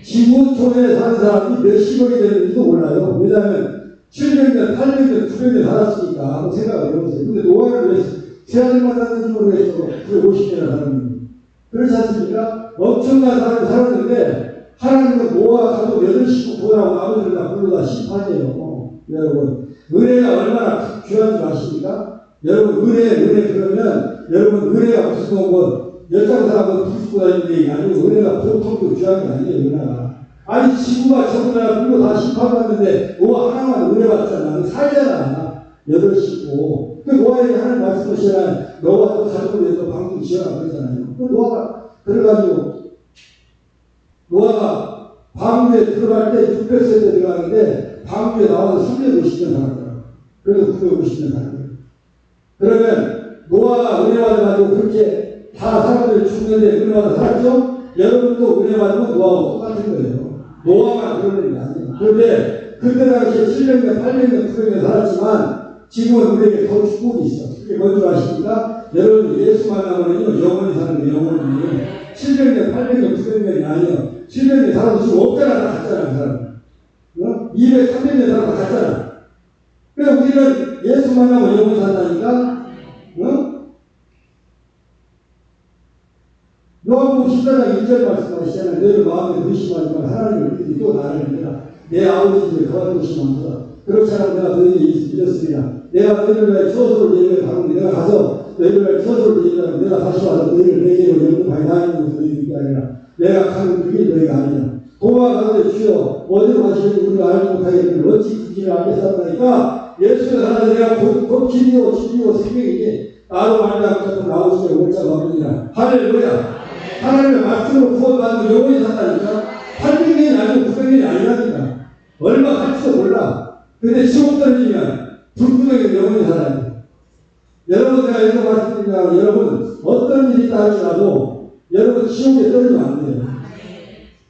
지구 통에 사는 사람이 몇십억이 되는지도 몰라요. 왜냐하면 700년, 800년, 900년 살았으니까 한번 생각을 해보세요. 근데 노아를 왜 세 아들 만났는지 모르겠어. 950년을 살았는데. 그렇지 않습니까? 엄청난 사람이 살았는데 하나님은 노아 가족 8식구 구원하고 아버지를 다 불러다 심판이에요. 여러분 은혜가 얼마나 귀한 줄 아십니까? 여러분 은혜 그러면 여러분 은혜가 무슨 뭐 열장사가 부수고 다니는 얘기 아니고 은혜가 보통도 귀한 게 아니에요. 은혜가 아니 지구가 전부 다 불러 다 심판받는데 노아 하나만 은혜 받잖아. 살잖아. 8식구. 그 노아에게 하나님 말씀하시잖아요. 너와 또 가족을 위해서 방송 지어라 그러잖아요. 그 노아가 그래가지고 노아가 방주에 들어갈 때 600세 때 들어가는데 방주에 나와서 350년 살았더라고요. 그래서 950년 살았어요. 그러면 노아가 은혜 받아가지고 그렇게 다 사람들이 죽는데 은혜 받아 살았죠? 여러분도 은혜 받으면 노아하고 똑같은 거예요. 노아가 그러는 게 아니에요. 그런데 그때 당시에 700년, 800년, 900년 살았지만 지금은 우리에게 더 축복이 있어. 그게 뭔 줄 아십니까? 여러분 예수 만나면요 영원히 사는 거 영원히. 700년, 800년, 900년이 아니에요. 700년 살아도 지금 없잖아. 다 갔잖아. 그 사람. 200, 300년 살아도 갔잖아. 그러니까 우리는 예수 만나면 영원히 산다니까. 요한복음 14장 1절 말씀하시잖아요. 너희 마음에 의심하지만 하나님을 믿으니 또 나를 믿으라. 내 아버지 집에 거할 곳이 많도다. 그렇지 않으면 내가 너희에게 믿었으리라. 내가 너희를 위하여 처소를 예비해 가고 내가 가서 너희를 위하여 처소를 예비하면 내가 다시 와서 너희를 내게로 영접하여 나의 곳에 너희를 믿게 하리라. 내가 가는 길이 너희가 아니라. 도와 가운데 주여 어디로 가시는지 우리가 알지 못하겠는데 어찌 그 길을 알겠사옵나이까. 예수의 사람들 내가 곧 길이요 진리요 생명이니 나로 말미암아 나오시에 올 자가 없느니라. 할렐루야. 하나님의 말씀으로 구원받는 영혼이 산다니까. 800년이 아니고 900년이 아니라니까. 얼마 갈지도 몰라. 근데 지옥 떨어지면 불구덩이 영혼이 살아야 돼. 여러분 제가 여기서 말씀드리면 여러분 어떤 일이 있다 할지라도 여러분 지옥에 떨어지면 안 돼요.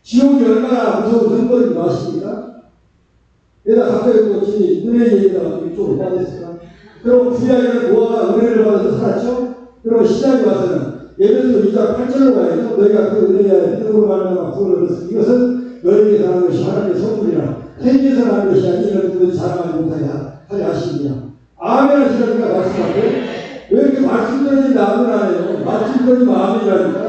지옥이 얼마나 무서운 선거인지 아십니까? 내가 갑자기 또 은혜 얘기다가 이쪽으로 빠졌을까? 그럼 구약에는 노아가 은혜를 받아서 살았죠? 그럼 시작이 와서는 예배소 2장 8절로 가야죠. 너희가 그 은혜에 믿음으로 말미암아 구원을 얻었으니 이것은 너희에게 당한 것이 하나님의 선물이라. 생기에서 난 것이 아니라 누구든지 자랑하지 못하게 하려 하시니라. 아멘 하시라니까 말씀하세요. 왜 이렇게 말씀 들으니까 아멘 안 해요? 말씀 들으면 아멘이라니까.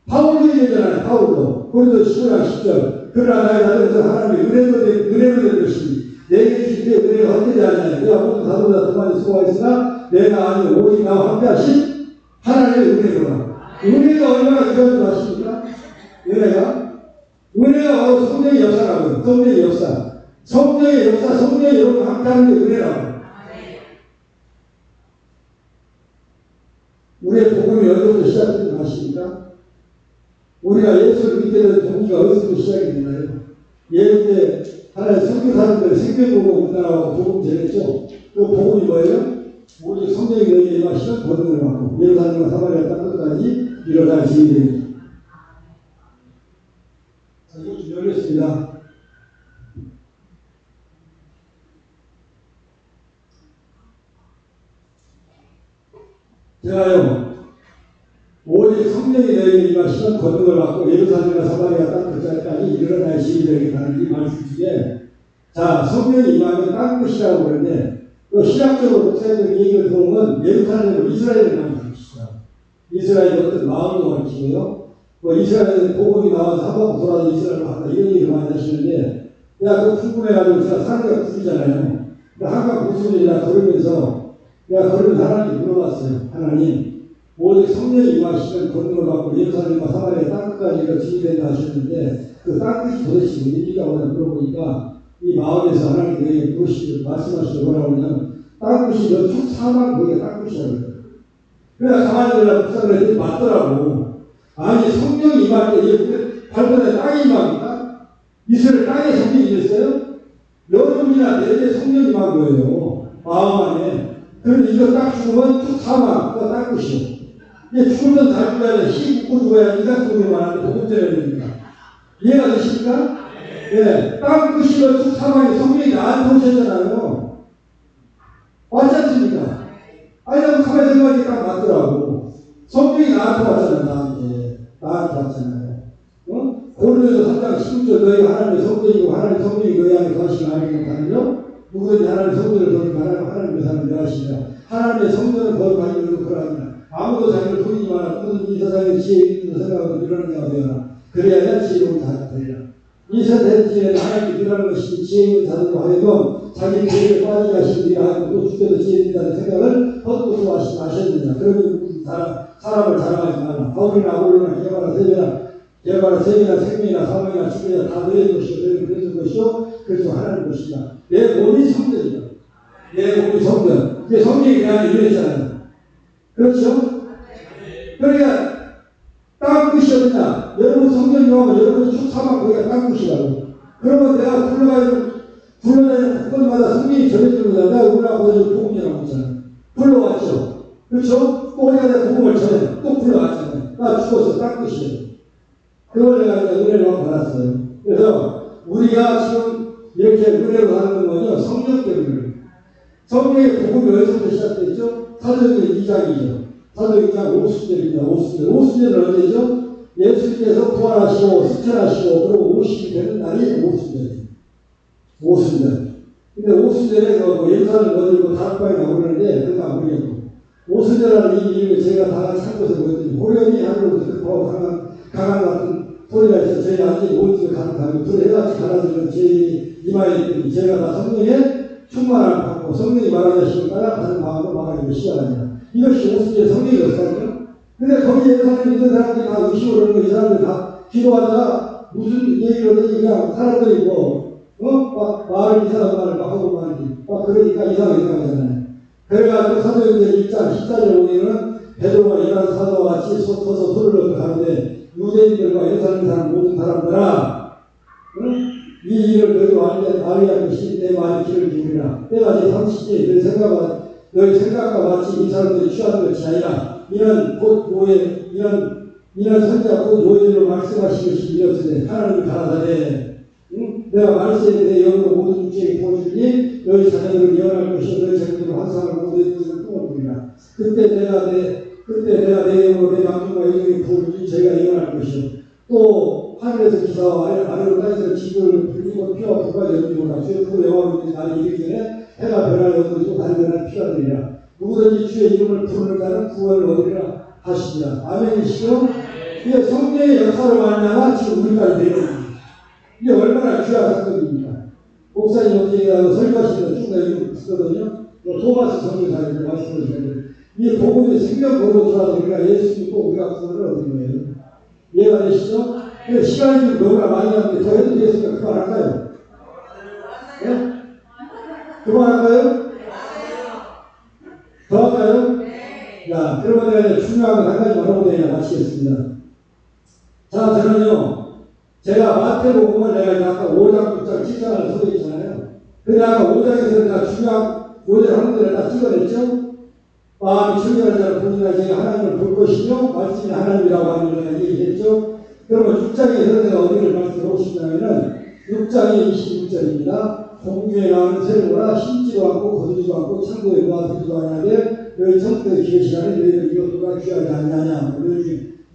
파울도 얘기하잖아요. 파울도. 고린도 15장 10절. 그러나 나의 나들에서 하나님의 은혜로 된 것이니 내게 주신 때 은혜가 헛되지 않냐. 내가 모든 사도보다 더 많이 수고하였으나 내가 아니요 오직 나와 함께 하신 하나님의 은혜로라. 은혜가 얼마나 중요한 줄 아십니까? 은혜가 바로 성령의 역사라고요. 성령의 역사. 성령의 역사, 성령의 여러분 함께하는 게 은혜라고. 우리의 복음이 어디서부터 시작된지 아십니까? 우리가 예수를 믿게 된 동기가 어디서부터 시작이 되나요? 예수 때 하나의 선교사님들 생명 보고 우리나라하고 복음 전했죠. 그 복음이 뭐예요? 오직 성령이 너희에게 임하시면 권능을 받고 예루살렘과 사마리아 땅 끝까지 일어날 지인입니다. 자, 이거 좀 열렸습니다. 제가요, 오직 성령이 너희에게 임하시면 권능을 받고 예루살렘과 사마리아 땅 끝까지 일어날 지인들에게라는 이 말씀 중에 자, 성령이 임하면 땅 끝이라고 그러는데 그 신학적으로 목사님들 얘기를 들어보면 예루살렘을 이스라엘을 가르치시다. 이스라엘의 어떤 마음도 가르치고요. 이스라엘은 복음이 나와서 한번 돌아서 이스라엘을 갔다 이런 얘기를 많이 하시는데 내가 그거 궁금해가지고 제가 사람들과 부르잖아요. 한강 구슬이라 걸으면서 내가 걸으면서 하나님 물어봤어요. 하나님 오직 성령이 임하시면 권능을 받고 예루살렘과 사마리아 땅끝까지가 지휘된다 하셨는데 그 땅끝이 도대체 어디가 오나 물어보니까 이 마음에서 하나님께 물으시고 말씀하시고 뭐라고 하냐면 땅끝이 너 쭉 사망 거기가 땅끝이라고 그래요. 그래서 가만히 들으라 목사를 했더니 맞더라고. 아니 성령이 임할 때 발견에 땅이 임합니까? 이스라엘 땅에 성령이 임했어요? 여러분이나 내게 성령이 임한 거예요. 마음 안에. 그런데 이거 딱 죽으면 쭉 사망 그거 땅끝이요. 이게 죽으면 다 죽어야 돼. 희 굽고 죽어야 인간 속에만 하는데 복음 전해야 됩니다. 이해가 되십니까? 예, 땅 끝이면 쭉 사망이 성령이 나한테 오셨잖아요. 맞지 않습니까? 아니, 나도 가만히 생각하니까 딱 맞더라고. 성령이 나한테 왔잖아, 나한테 왔잖아요. 고린도서 3장 16절 너희가 하나님의 성령이고 하나님의 성령이 너희 안에 거하시는 아니면 다른요? 누구든지 하나님의 성령을 더니까 하나님의 사람을 대하시니라. 하나님의 성령을 거룩하게 이루고 그러하니라. 아무도 자기를 속이지 마라. 누구든지 이 세상에 지혜 있는 생각을 이루는 자가 되어라. 그래야 지혜로운 자가 되리라. 이 세대에는 하나님께 필요한 것이 지혜 있는 자들로 하여금 자기 지혜를 빠지게 하시느니라 하고 또 주께서 지혜 있다는 생각을 헛것으로 하셨느냐. 그러면 사람을 자랑하지 마라. 바울이나 아볼로나 개바나 세계나 생명이나 사망이나 죽음이나 다 너의 것이요 너희는 그리스도 것이요 그리스도 하나님 것이다. 내 몸이 성전이다. 내 몸이 성전. 이게 성경에 대한 이랬잖아요. 그렇죠? 그러니까 땅 끝이 어디냐? 여러분 성전이 나오면 여러분이 쭉 사망 거기가 땅 끝이라고. 그러면 내가 굴러가는 불러내는 곳마다 성령이 전해주는 내가 우리가 보여준 복음이라고 했잖아요. 불러왔죠. 그렇죠? 또 어디가 내가 복음을 전해 또 불러왔잖아요. 나 죽어서 딱 끝이에요. 그걸 내가 이제 은혜를 받았어요. 그래서 우리가 지금 이렇게 은혜로 하는 건 뭐죠? 성령 때문에. 성령의 복음이 어디서부터 시작됐죠? 사도행전 2장이죠. 사도행전 2장 50절입니다. 50절. 50절은 언제죠? 예수님께서 부활하시고 승천하시고 그리고 50이 되는 날이 50절이에요. 50절. 근데 50절에 뭐 예루살렘 거들고 다락방에 나오는데 그거 안 보려고. 50절이라는 이 이름을 제가 다 같이 한 것을 보였더니 호련히 하늘로부터 급하고 강한 같은 소리가 있어 저희 아직 모든 가는 불에 해같이 갈라지는 제 이마에 있더니 제가 다 성령의 충만함을 받고 성령이 말하자시고 따라가는 마음으로 말하기를 시작합니다. 이것이 50절의 성령의 역사죠. 근데 거기에 예루살렘에 있는 사람들이 다 의심을 하는 거 이 사람들 다 기도하다가 무슨 얘기를 하더니 그냥 사람들이 말을 이상한 말을 막 하고 말이지. 그러니까 이상하잖아요. 그래가지고 사도행전 1장 14절에 보면은 베드로가 일하는 사도와 같이 서서 소리를 넣고 하는데 유대인들과 예루살렘 사람 모든 사람들아 이 일을 너희도 알아야 것이 내 말에 귀를 기울이라. 때가 제 30일 너희 생각과 같이 이 사람들이 취하는 것이 아니라 이는 곧 노예 이는 선자 곧 노예로 말씀하신 것이 이었으되 하나님이 가라사대 내가 말세에 내 영으로 모든 육체에 부어주니 너희 자녀들을 예언할 것이요 너희 자녀들을 환상을 모든 것을 뿜어주리라. 그때 내가 내 영으로 내 남편과 영이 부어주니 저희가 예언할 것이요 또 하늘에서 기사와 아래로 땅에서 지구를 불리고 피와 불과 연기로라. 주의 그 영화로 날이 이르기 전에 해가 변할 영도 달이 변할 피가 되리라. 누구든지 주의 이름을 부르는 자는 구원을 얻으리라 하시니라. 아멘이시죠? 이게 성령의 역사로 말미암아 지금 우리까지 되는 겁니다. 이게 얼마나 귀한 사건입니까? 목사님 어떻게 설교하시는 쭉 이름 쓰거든요. 토마스 선교사님들 말씀하시는데 이 복음이 생명으로 들어와서 우리가 예수 믿고 우리가 구원을 얻는 거예요. 이해가 되시죠? 근데 시간이 좀 너무나 많이 나는데 더 해도 되겠으니까 그만할까요? 네? 그만할까요? 더 할까요? 자, 그러면 내가 중요한 거 한 가지 말하고 내가 마치겠습니다. 자, 저는요, 제가 마태복음을 내가 아까 5장, 6장, 7장을 소개했잖아요. 근데 아까 5장에서 내가 중요한 5장 하는데 다 찍어냈죠? 마음이 청결한 자를 보니까 제가 하나님을 볼 것이며, 말씀이 하나님이라고 하는 걸 내가 얘기했죠? 그러면 6장에서 내가 어디를 말씀하고 싶냐면은, 6장의 26절입니다. 공중에 나오는 새로라 심지도 않고 거두지도 않고 창고에 모아두지도 않냐되 너희 청구에 기회시간에 너희들 이것보다 귀하지 않냐냐.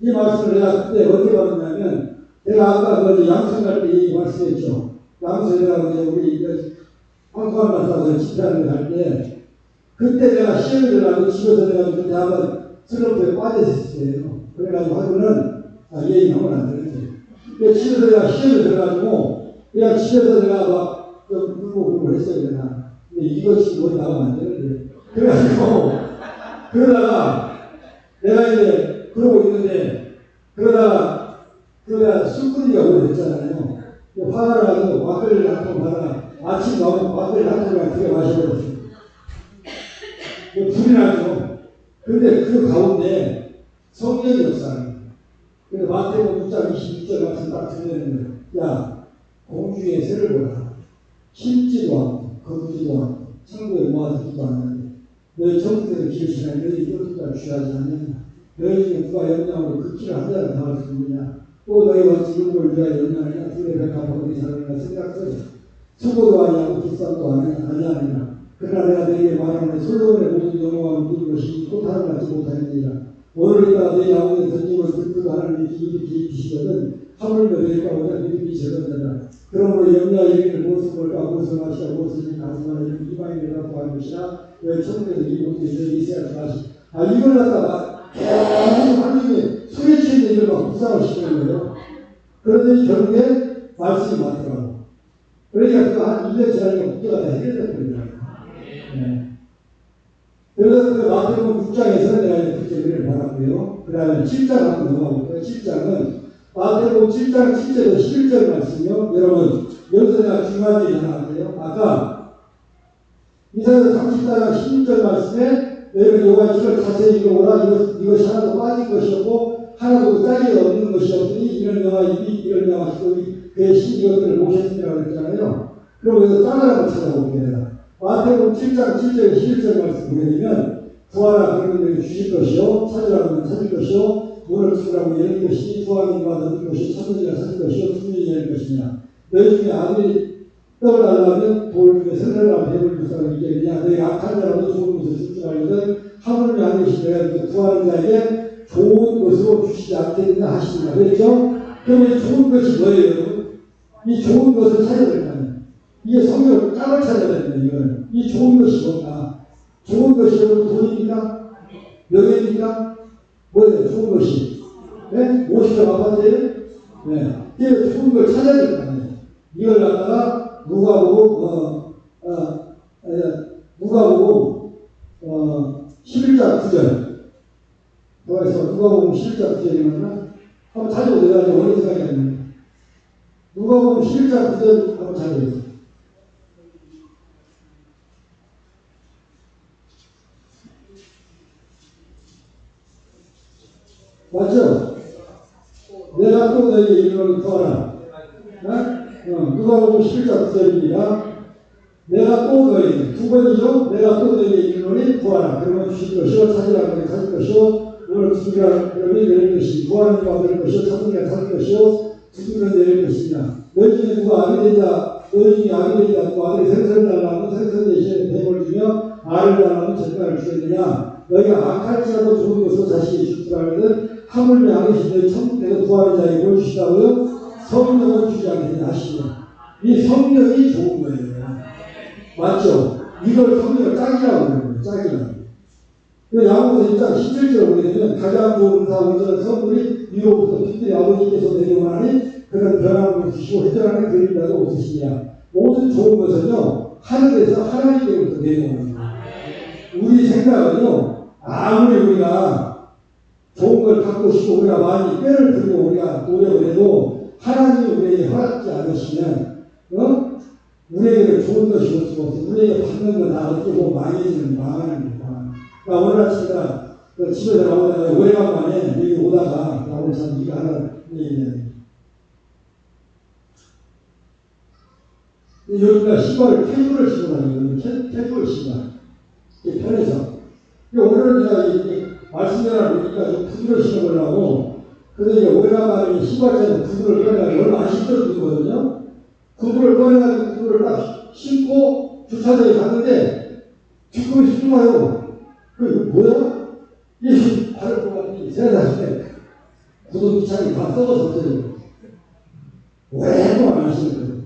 이 말씀을 내가 그때 어떻게 받았냐면 내가 아까 양성 갈 때 이 말씀했죠. 양성 내가 우리 황소한 말씀하고 집회하는 거 갈 때 그때 내가 시험을 들어가고 집에서 내가 그때 한번 슬럼프에 빠졌었어요. 그래가지고 하루는 얘기하면 안 되는데 집에서 내가 시험을 들어가지고 그냥 집에서 내가 막 울고 했어요, 내가. 근데 이것이 뭐 나가면 안 되는데. 그래가지고, 그러다가, 내가 이제, 그러고 있는데, 그러다가 술 끊기가 오래됐잖아요. 화가 나가지고 막걸리 한 통 받아, 아침 나오면 막걸리 한 통을 두개 마셔버렸어요. 불이 나죠. 근데 그 가운데 성령의 역사입니다. 그래서 마태복음 6장 26절 말씀 딱 들리는 거예요. 야, 공중의 새를 보라. 심지도 않고 거두지도 않고 창고에 모아두지도 않는데 너희 청구들의 기회시간에 너희 이것보다 취하지 않느냐. 너희 중에 누가 영양으로 그 키를 한 잔을 담을 수 있느냐. 또 너희가 지금 걸 위하여 영양이나 둘의 백합하고 이사람이나 생각하여 수고도 아니하고 비싼도 아니하느냐. 그러나 내가 너희에게 말하는 솔로몬의 모든 영광을 누린 것이 또 다른 같지 못하느니라. 오늘 이따 너희 아버지의 던짐을 듣고 하나님이 기입히시거든 하물며 너희가 오늘 믿음이 적은다라. 그러므로 염려와 얘기를 무엇을 볼까 무엇을 마시자 무엇을 가슴하라 이방인이라고 하는 것이나 왜 천국에서 이 모든 일이 있어야 하시. 이걸 갖다가 하나님이 술에 취해 이걸 막 묵상을 시키는 거예요. 그러더니 결국에 말씀이 맞더라고. 그러니까 그한 1년 지나니까 문제가 다 해결됐거든요. 네. 그래서 그 마태복음 6장에서 내가 그렇게 은혜를 받았고요. 그 다음에 7장 한번 넘어가볼까요? 7장은 마태복음 7장 7절에서 11절 말씀이요. 여러분, 여기서 내가 중요한 얘기 하나 할게요. 아까 이사야서 34장 16절 말씀에 너희는 요한식을 자세히 읽어보라. 이것이 하나도 빠진 것이 없고 하나도 짝이 없는 것이 없으니 이런 영화 입이 이런 영화 시도이 그의 신 이것들을 모셨습니다라고 그랬잖아요. 그럼 여기서 짝을 한번 찾아볼게 내가. 마태복음 7장 7절 11절 말씀 보게 되면 구하라 그러면 내게 주실 것이요 찾으라 그러면 찾을 것이요 문을 두드라고 열릴 것이니 구하는 이가 넣을 것이요 찾는 이가 찾을 것이요 두는 이가 열릴 것이냐. 너희 중에 아들이 떡을 달라면 돌 중에 생선을 배불리 불쌍하게 이기느냐. 너희 악한 자라도 좋은 것을 줄 줄 알거든 하물며 한 것이 내가 구하는 자에게 좋은 것으로 주시지 않겠느냐 하시니라. 그랬죠? 그러면 좋은 것이 뭐예요? 이 좋은 것을 찾아야 될 거 아니에요. 이게 성경을 짝을 찾아야 됩니다. 이거는. 이 좋은 것이 뭔가? 좋은 것이 여러분 돈입니까? 명예입니까? 뭐예요? 좋은 것이. 네? 50점 아파트예요? 네. 이게 좋은 걸 찾아야 될 거 아니에요. 이걸 갖다가 누가복음 11장 9절. 누가복음 11장 9절이면 한번 찾아보세요. 내가 어느 생각이 안 납니다. 누가복음 11장 9절 한번 찾아보세요. 맞죠? 내가 또 너에게 이르노니 구하라. 누가복음 11장 9절입니다. 내가 또 너에게 두 번이죠. 내가 또 너에게 이르노니 구하라. 그러면 주실 것이요 찾으라 그러면 찾을 것이요 문을 두드리라 그러면 열릴 것이니 구하는 이가 얻을 것이요 찾는 이가 찾을 것이요 두드리면 열릴 것이냐. 너희 중에 누가 악이 되자 너희 중에 악이 되자 누가 아들이 생선을 달라면 생선 대신에 뱀을 주며 알을 달라면 젓갈을 주겠느냐. 너희가 악할지라도 좋은 것으로 자식이 줄 줄 알거든 하물며 악이신 너희 천국에서 구하는 자에게 뭘 주시다고요? 성령을 주지 않겠느냐 하시며 이 성령이 좋은 거예요. 맞죠? 이걸 성령을 짝이라고 그러는 거예요. 짝이라고. 야고보서 1장 17절을 보게 되면 가장 좋은 은사 온전한 선물이 위로부터 특별히 아버지께서 내려오나니 그런 변함을 주시고 회전하는 그림자도 없으시냐. 모든 좋은 것은요 하늘에서 하나님께로부터 내려오는 거예요. 우리 생각은요 아무리 우리가 좋은 걸 갖고 싶고 우리가 많이 뼈를 들고 우리가 노력을 해도 하나님이 우리에게 허락지 않으시면 우리에게 좋은 것이 올 수가 없어요. 우리에게 받는 건 다 어떻게 보면 망해지는 망하는 거다. 그러니까 오늘 아침 제가 집에서 나오다가 오래간만에 여기 오다가 나 오늘 참 이거 하나 얘기해요. 여기가 신발을 캐주얼을 신고 다니거든요. 캐주얼 신발. 이게 편해서. 오늘은 제가 말씀 전화 보니까 좀 구두를 신어보려고 그래서 오래간만에 신발장에 구두를 꺼내가지고 얼마 안 신거든요. 구두를 꺼내가지고 구두를 딱 신고 주차장에 갔는데 뒷구멍이 쑥와요. 이거 뭐야? 이게 발을 보았더니 세상에 구두 밑창이 다 썩어서 없어요. 오랫동안 안 신을 거예요.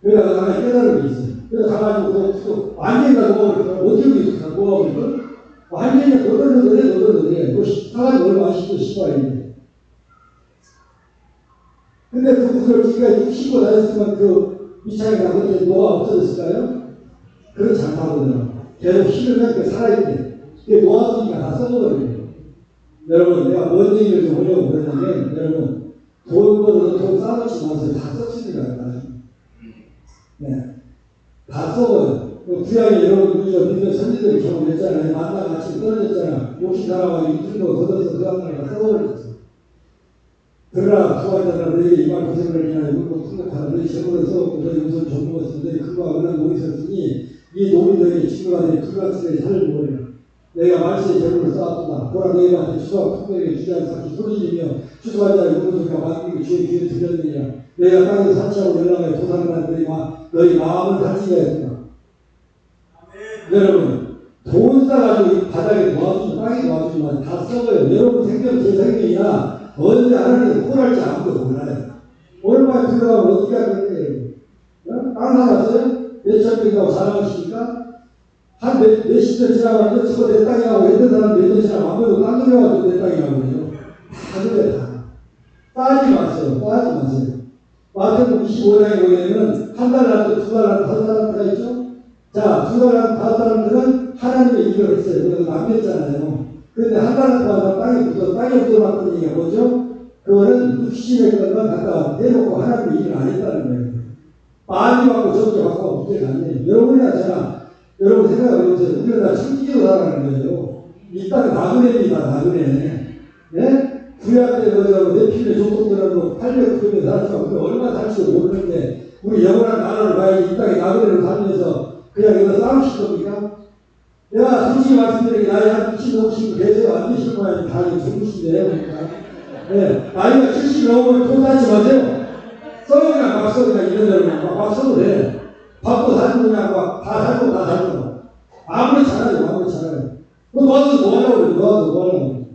그래서 나가 깨달은 게 있어요. 그래서 가가지고 완전히 다 놓아버리고 어떻게 다 놓아버리고 완전히 너덜너덜해. 그거 사가지고 얼마 안 신고 신발인데. 근데 그 구두를 지가 신고 다녔으면 그 밑창이 다 그때 노가 없어졌을까요? 그렇지 않다거든요. 계속 신으면 그 살아있대. 그게 놓았으니까 다 썩어버려요. 여러분, 내가 뭔 얘기를 좀 하려고 그러냐면, 여러분, 돈 쌓아놓지 마세요. 다 썩습니다. 네. 다 썩어요. 구약에 여러분, 믿는 선지들이 경험했잖아요. 만나가 아침에 떨어졌잖아. 욕심 살아가지고 이쁜 거 걷어서 그 다음날 다 썩어버렸어. 그러나 구하자라 너희에게 이만 고생을 하냐 이걸로 풍족하다. 너희 재물을 써놓고 너희 우선 정부었으니 너희 그와 은한 농이 있었으니 이 농이 너희에게 친구가 되니 그같이 너희 살을 모으리라. 너희가 말세에 재물을 쌓았구나. 보라 너희한테 추수와 풍족에게 주지 않사키 소리지며 추수한 자의 우르소리가 만기고 주의 귀에 들렸느냐. 너희가 땅에 산치하고 연락하여 도산을 한 너희 마음을 다치게 했구나. 여러분 돈 싸가지고 바닥에 놓아주면 땅에 놓아주면 다 썩어요. 여러분 생명 제 생명이야. 언제 하나님께서 꼴할지 아무도 몰라요. 오랜만에 들어가면 어떻게 할 거예요? 땅 살았어요? 몇천 명이라고 자랑하시니까? 한 몇십 년 지나가는데 저거 내 땅이라고 했던 사람 몇 년 지나면 아무도 땅 들여가지고 내 땅이라고 해요. 다 그래 다. 따지 마세요. 마태복음 25장에 보면 한 달란트, 두 달란트, 다섯 달란트가 있죠? 자, 두 달란트, 다섯 달란트는 하나님의 일을 했어요. 그래서 남겼잖아요. 그런데 한 달란트 와서 땅이 없어졌다는 얘기가 뭐죠? 그거는 육신의 것만 갖다 내놓고 하나님의 일을 안 했다는 거예요. 많이 받고 적게 받고 문제가 아니에요. 여러분이나 저나 여러분 생각해보세요. 우리가 다 천지기로 살아가는 거예요. 이 땅은 나그네입니다. 나그네. 네? 구약 때 내 피를 조속들하고 800km 살았지만 우리가 얼마나 살지도 모르는데 우리 영원한 나라를 이 땅에 나그네로 살면서 그냥 여기서 싸우실 겁니까? 내가 솔직히 말씀드리게 나이 한 60, 50 계세요. 안 되실 거야. 다 죽으신데요. 그러니까. 네, 나이가 70 넘으면 통하지 마세요. 써요. 그냥 막 써. 그냥 이런 대로 막 써도 돼. 밥도 사고 그냥 막 다 살고 다 살고. 아무리 잘하죠. 아무리 잘하죠. 너 와서 뭐 하려고 그래. 너 와서 뭐 하려고.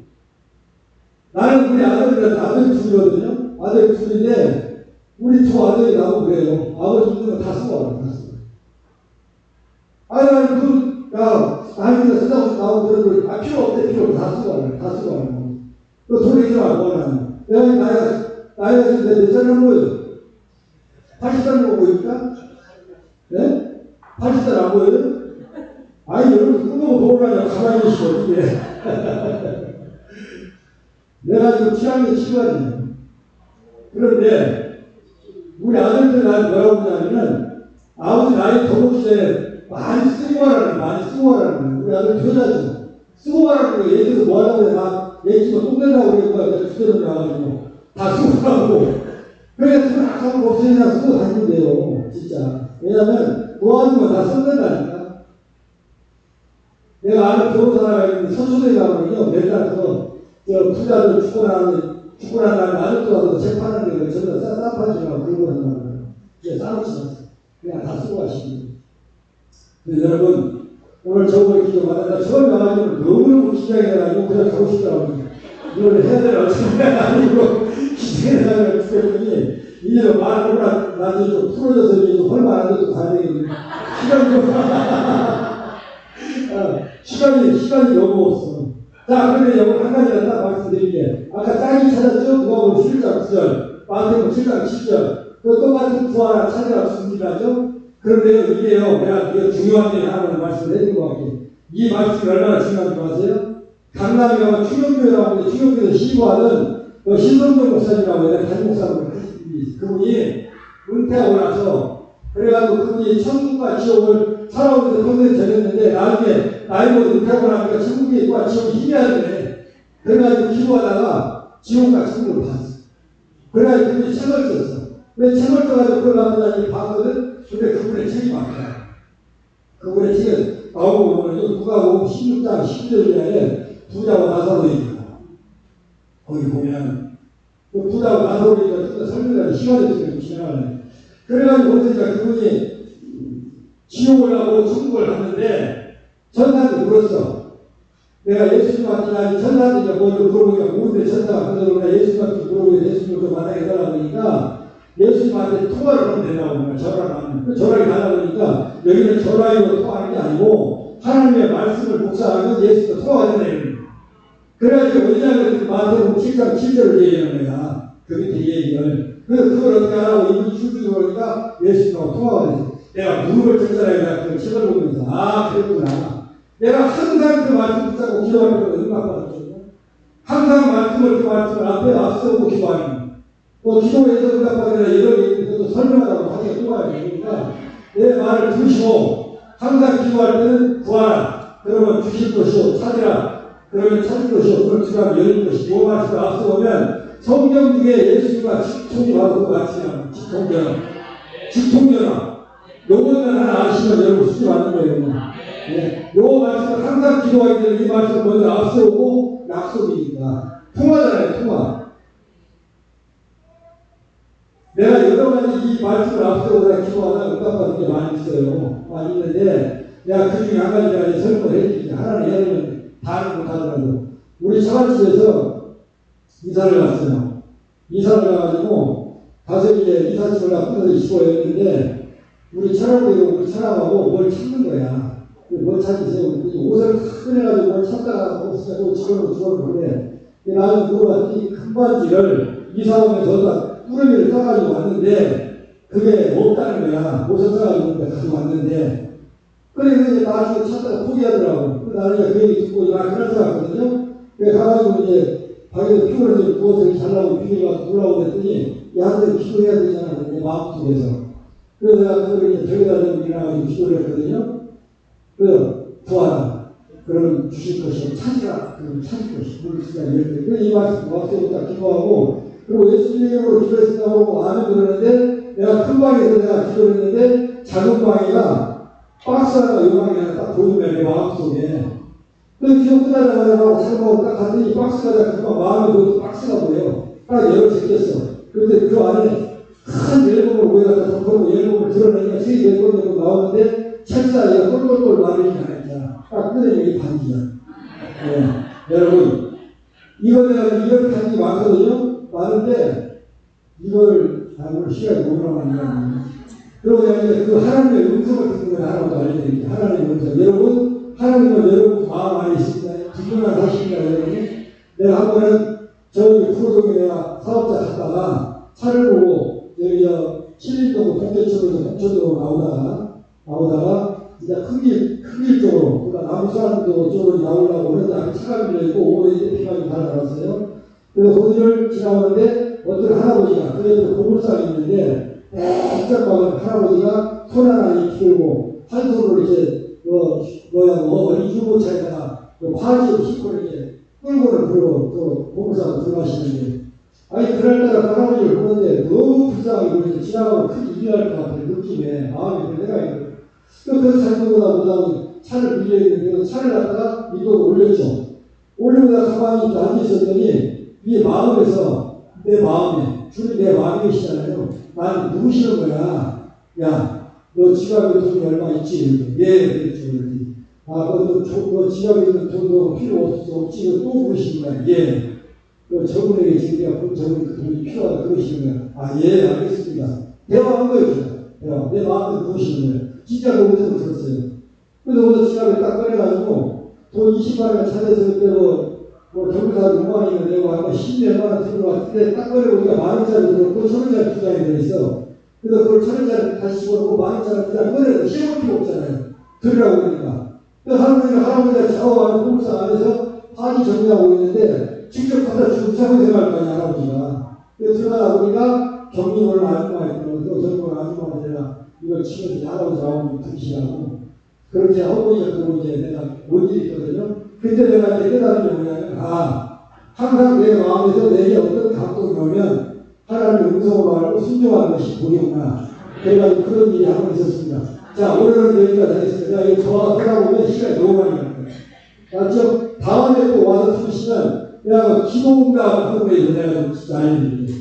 나는 우리 아들 둘이거든요. 아들 둘인데 우리 두 아들이 나오고 그래요. 아버지 있는 거 다 쓰고 와요. 다 쓰고. 아니 아이들 쓰다고 나오고 그러고 필요 없대. 필요 없대. 다 쓰고 와요. 다 쓰고 와요. 너 돈이 있으면 뭐 하냐. 내가 나이가 지금 몇 살이라는 거예요? 80살 보고 있다? 네? 80살 안 보여요? 아니, 여러분, 끊고 보라냐. 가만히 계시고, 어떻게. 내가 지금 7학년 7반이에요. 그런데, 우리 아들들 나한테 뭐라고 하냐면은, 아버지 나이 더 먹기 전에 많이 쓰고 가라는 거예요. 많이 쓰고 가라는 거예요. 우리 아들 효자죠. 쓰고 가라는 거예요. 예를 들어서 뭐 하려고 해. 얘 집에 똥 낸다고 그러는 거야. 내가 주제를 나가지고. 다 쓰고 가라고. 그래, 돈 아까운 거 없으니까 쓰고 다니면 돼요. 진짜. 왜냐면, 도와주면 다 쓴다니까. 내가 아는 좋은 사람이 있는데 선수들이 가면요. 맨날 부자들 죽고 난 다음에 아직도 와서 재판하는 게 전부 싸파지라고 그러고 한다는 거예요. 이게 싸놓지 마세요. 그냥 다 쓰고 가시면 돼요. 여러분, 오늘 저걸 기도하다가 처음 나가지고 너무너무 긴장이 돼가지고 그냥 가고 싶더라고요. 이걸 해야 되나 어떻게 아니고 긴장이 돼가지고 죽겠더니 이제 말을 나중에 좀 풀어져서 이제 좀 헐만 안 돼도 가야 되겠네. 시간이 너무 없어. 자, 그런데 여러분 한 가지만 딱 말씀드릴게요. 아까 짝이 찾았죠? 누가복음 7장 9절, 마태복음 7장 10절. 그 똑같은 구 하나 찾으라 준비하죠? 그런데요, 이게요, 내가 중요한 게 하나를 말씀을 해드린 것 같아요. 이 말씀이 얼마나 중요한지 아세요? 강남에 가면 충영교회라고 하는데 충영교회 시부하는 신성종 목사님이라고 해요. 단임 목사님을 그분이 은퇴하고 나서 그래가지고 그분이 천국과 지옥을 살아오면서 평생 전했는데 나중에 나이 먹어 은퇴하고 나니까 천국에 있고 지옥이 희미하네. 그래가지고 기도하다가 지옥과 천국을 봤어. 그래가지고 그분이 책을 썼어. 왜 책을 써가지고 그걸 갖다가 봤거든? 근데 그분의 책이 많다. 그분의 책은 나오고 보면 누가복음 16장 10절에 부자와 나사로입니다. 거기 보면 그 부자와 나사로니까 설명하는 시간이 있으면 지나가네. 그래가지고 보니까 그분이 지옥을 가고 천국을 갔는데 전사한테 물었어. 내가 예수님한테 전사한테 먼저 물어보니까 모두의 전사가 그러더니 예수님한테 물어보니까 예수님을 만나게 달라고 하니까 예수님한테 통화를 하면 된다고 하니까 전화를 하면 그 전화를 달라고 하니까 여기는 전화로 통화하는 게 아니고 하나님의 말씀을 묵상하면 예수님과 통화가 된다. 그래가지고 어디냐면 마태복음 7장 7절을 얘기하는 거야. 그 밑에 얘기를. 그래서 그걸 어떻게 하라고 이분이 줄줄이 그러니까 예수님하고 통화가 됐어. 내가 무릎을 들잖아요. 그 책을 보면서. 아, 그랬구나. 내가 항상 그 말씀 붙잡고 기도할 때가 응답받았거든요. 항상 그 말씀을 앞에 앞서고 기도하는 거예요. 또 기도에서 응답받으라 이런 얘기도 설명하라고 하기가 또 가야 되니까 내 말을 들으시고 항상 기도할 때는 구하라. 그러면 주실 것이요. 찾으라. 그러면 찾을 것이요. 그걸 주라면 열릴 것이요. 이 말씀을 앞서보면 성경 중에 예수님과 직통이 와서 같이냐. 직통전화. 요것만 하나 아시면 여러분 수지 맞는 거예요. 네. 요 말씀을 항상 기도하기 때문에 이 말씀을 먼저 앞세우고 약속이니까. 통화잖아요, 통화. 내가 여러 가지 이 말씀을 앞세우고 기도하다 응답받은 게 많이 있어요. 많이 있는데, 내가 그 중에 한 가지가 설명을 해드릴게요. 하나는 예를 들면 다는 못하더라도. 우리 처갓집에서 이사를 갔어요. 이사를 가가지고, 가서 이제 이사집을 나쁘면서 있었는데, 우리 처남하고 뭘 찾는 거야. 뭘 찾으세요? 옷을 꺼내가지고 뭘 찾다가 또 집어넣고 그래. 나는 물어봤더니 큰 바지를 이사 오면서 꾸러미를 떠가지고 왔는데 그게 없다는 거야. 옷을 떠가지고 가지고 왔는데. 그래서 이제 나중에 찾다가 포기하더라고. 나중에 그 얘기 듣고 나 그럴 줄 알았거든요. 그래서 가가지고 이제 방에서 피곤해서 누워서 잘라고 비밀가 올라오고 그랬더니 야한테 기도해야 되잖아. 내 마음속에서. 그래서 내가 그걸 이제 벽에다 대고 일어나가지고 기도를 했거든요. 그래서 구하라. 그러면 주실 것이요. 찾으라. 그러면 찾을 것이요. 물 주자. 이렇게. 이 말씀 앞서부터 기도하고 그리고 예수님으로 기도했다고 아멘 그러는데 내가 큰 방에서 내가 기도를 했는데 작은 방에가 박스 하나 요만하게 하나 딱 보이면 내 마음속에 그 기도 끝나자마자 작은 딱 갔더니 박스가 금방 마음에 보이는 박스가 보여요. 딱 열어 제꼈어. 그런데 그 안에 큰 앨범을 보여갖다 덮어놓고 앨범을 드러내니까 세 앨범이 나오는데 책사에 똘똘똘 마르지 않았잖아. 딱 끄내는 게 반지야. 네. 여러분 이거 내가 이걸 단지 많거든요. 많은데 이걸 오늘 시간이 너무 남았네요. 그리고 내가 이제 그 하나님의 음성을 듣는 걸 하나도 알려드릴게요. 하나님의 음성. 여러분 하나님은 여러분 마음 안에 있습니다. 분명한 사실입니다. 여러분 내가 한 번은 저기 프로동에 내가 사업자 갔다가 차를 보고 여기 신림동 동대천에서 동천으로 나오다가 이제 큰 길 쪽으로 그러니까 남부 사람도 쪽으로 나오려고 그러는데 차가 밀려있고 오래 피가 달아났어요. 그래서 거기를 지나오는데 어떤 할아버지가 그 옆에 고물상이 있는데 깜짝 막은 할아버지가 손 하나 들고 한 손으로 이제 어린 유모차에다가 화지를 싣고 이렇게 끌고는 그 고물상을 들어가시는데 아니 그날따라 할아버지를 보는데 너무 불쌍하게 보이서 지나가면 크게 일어날 것 같은 느낌에 마음이 내가 그래서 잘못보다 못하고 차를 밀려있는데 차를 갖다가 밑으로 올렸죠. 올리고 가만히 앉아있었더니 이 마음에서 내 마음에 주님 내 마음에 계시잖아요. 난 누구시는 거야. 야 너 지갑에 돈이 얼마 있지? 예 그랬죠. 너 지갑에 있는 돈도 필요 없지? 또 물으시는 거야. 예. 저분에게 지금 내가 본 저분이 그 돈이 필요하다 그러시는 거야. 아 예 알겠습니다. 대화한 거예요. 내 마음에 누구시는 거예요. 진짜 그 음성을 들었어요. 그래서 오늘 지갑에 딱 꺼내가지고 돈 20만원 찾아서 그때 경비사 6만원이나 내고 아마 10몇만원 들고 왔는데 딱 꺼내보니까 만원짜리 들었고 1,000원짜리 2장이 들어있어. 그래서 그걸 1,000원짜리 다시 집어넣고 만원짜리 2장 꺼내서 씹을 필요 없잖아요. 들으라고 그러니까. 그래서 할아버지가 작업하는 공사 안에서 파지 정리하고 있는데 직접 갖다 주고 사고 생각할 거 아니야 할아버지가. 그래서 들어가다 보니까 경비원을 아줌마가 있더라고요. 또 젊은 아줌마가 이걸 치면서 할아버지 나오면 드시라고. 그렇게 할아버지가 그러고 이제 내가 못 일이 있거든요. 그때 내가 이제 깨달은 게 뭐냐면, 항상 내 마음에서 내게 어떤 감동이 오면 하나님의 음성으로 알고 순종하는 것이 보이구나. 그래가지고 그런 일이 한 번 있었습니다. 자, 오늘은 여기까지 하겠습니다. 이거 저와 하다 보면 시간이 너무 많이 걸려요. 맞죠? 다음에 또 와서 들으시면 내가 기도응답 하는 거에 내가 진짜 알려드릴게요.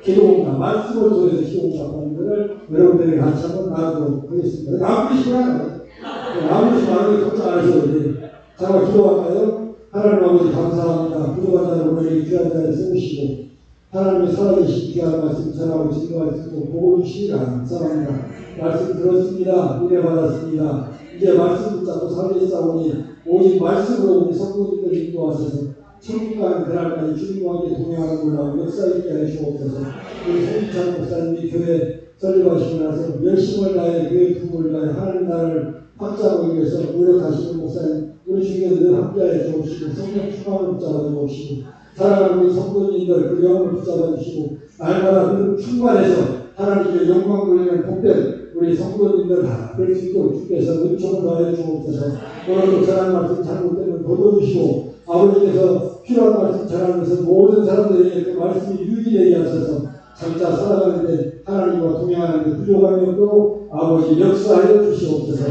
기도응답, 말씀을 통해서 기도응답 하는 거를 여러분들이 같이 한번 나누도록 하겠습니다. 나누시구나. 나누시면 안 되고 걱정 안 하셔도 돼요. 자, 기도할까요? 하나님 아버지 감사합니다. 부족한 자를 오늘 귀한 자리에 세우시고 하나님의 살아계신 귀한 말씀 전하고 증거할 수 있도록 보고 주시기를 감사합니다. 말씀 들었습니다. 은혜 받았습니다. 이제 말씀 붙잡고 살겠사오니 오직 말씀으로 우리 성도님들 인도하셔서 천국 가는 그날까지 주님과 함께 동행하는 걸로 역사 있게 하시옵소서. 우리 송희찬 목사님이 교회 설립하시고 나서 열심을 다해 교회 부흥을 다해 하나님 나라를 확장하기 위해서 노력하시는 목사님 우리 중에 늘 함께하여 주옵시고 성령 충만을 붙잡아 주옵시고 사랑하는 우리 성도님들 그 영혼을 붙잡아 주시고 날마다 그 충만해서 하나님의 영광 돌리는 복된 우리 성도님들 될 수 있도록 주께서 은총을 더하여 주옵소서. 오늘도 전하는 말씀 잘못되면 거둬주시고 아버지께서 필요한 말씀 전하면서 모든 사람들에게 그 말씀이 유익되게 하셔서 장차 살아가는데 하나님과 동행하는 데 부족함이 없도록 아버지 역사하여 주시옵소서.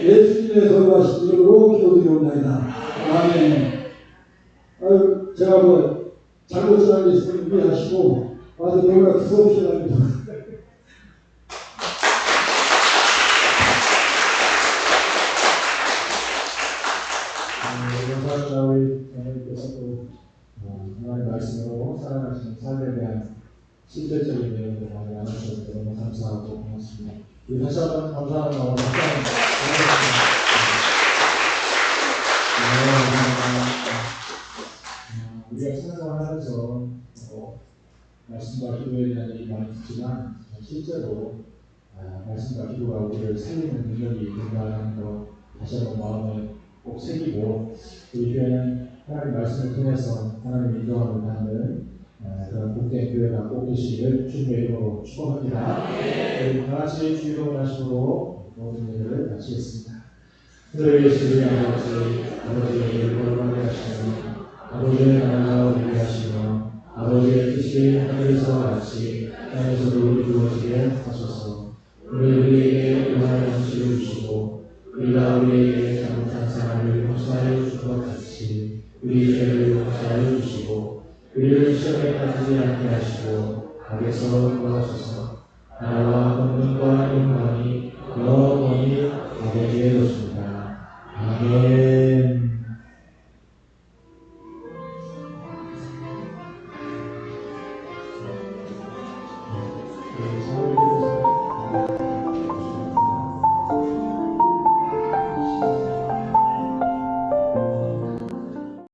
예수님의 거룩하신 이름으로 기도드리옵나이다. 아멘. 제가 잘못 전한 게 있으면 이해하시고 와서 너무나 두서없이 합니다. 감사합니다. 우리 장로님께서 또 하나님의 말씀으로 살아가시는 삶에 대한 실제적인 내용을 많이 나누셔서 너무 감사하고 고맙습니다. 우리 다시 한번 감사하는 마음으로 우리가 생활하면서 말씀과 기도에 대한 얘기 많이 듣지만 실제로 말씀과 기도가 우리를 살리는 능력이 있는가하는 거 다시 한번 마음에 꼭 새기고 우리 교회는 하나님 말씀을 통해서 하나님의 인도함을 받는 그런 복된 교회가 꼭 되시기를 주님의 이름으로 축복합니다. 우리 다 같이 주의로 하심으로 모든 일을 마치겠습니다. 하늘에 계신 아버지의 이름을 거룩하게 하시며 아버지의 나라가 오게 하시며 아버지의 뜻이 하늘에서 같이 땅에서도 이루어지게 하소서. 우리에게 영원한 양식을 주시고 우리가 우리에게 잘못한 사람을 용서하여 줄 것 같이 우리 죄를 용서하여 주시고 우리를 시험에 빠지지 않게 하시고 악에서 구하소서. 나라와 권능과 영광이 영원히 아버지의 것입니다. 아멘.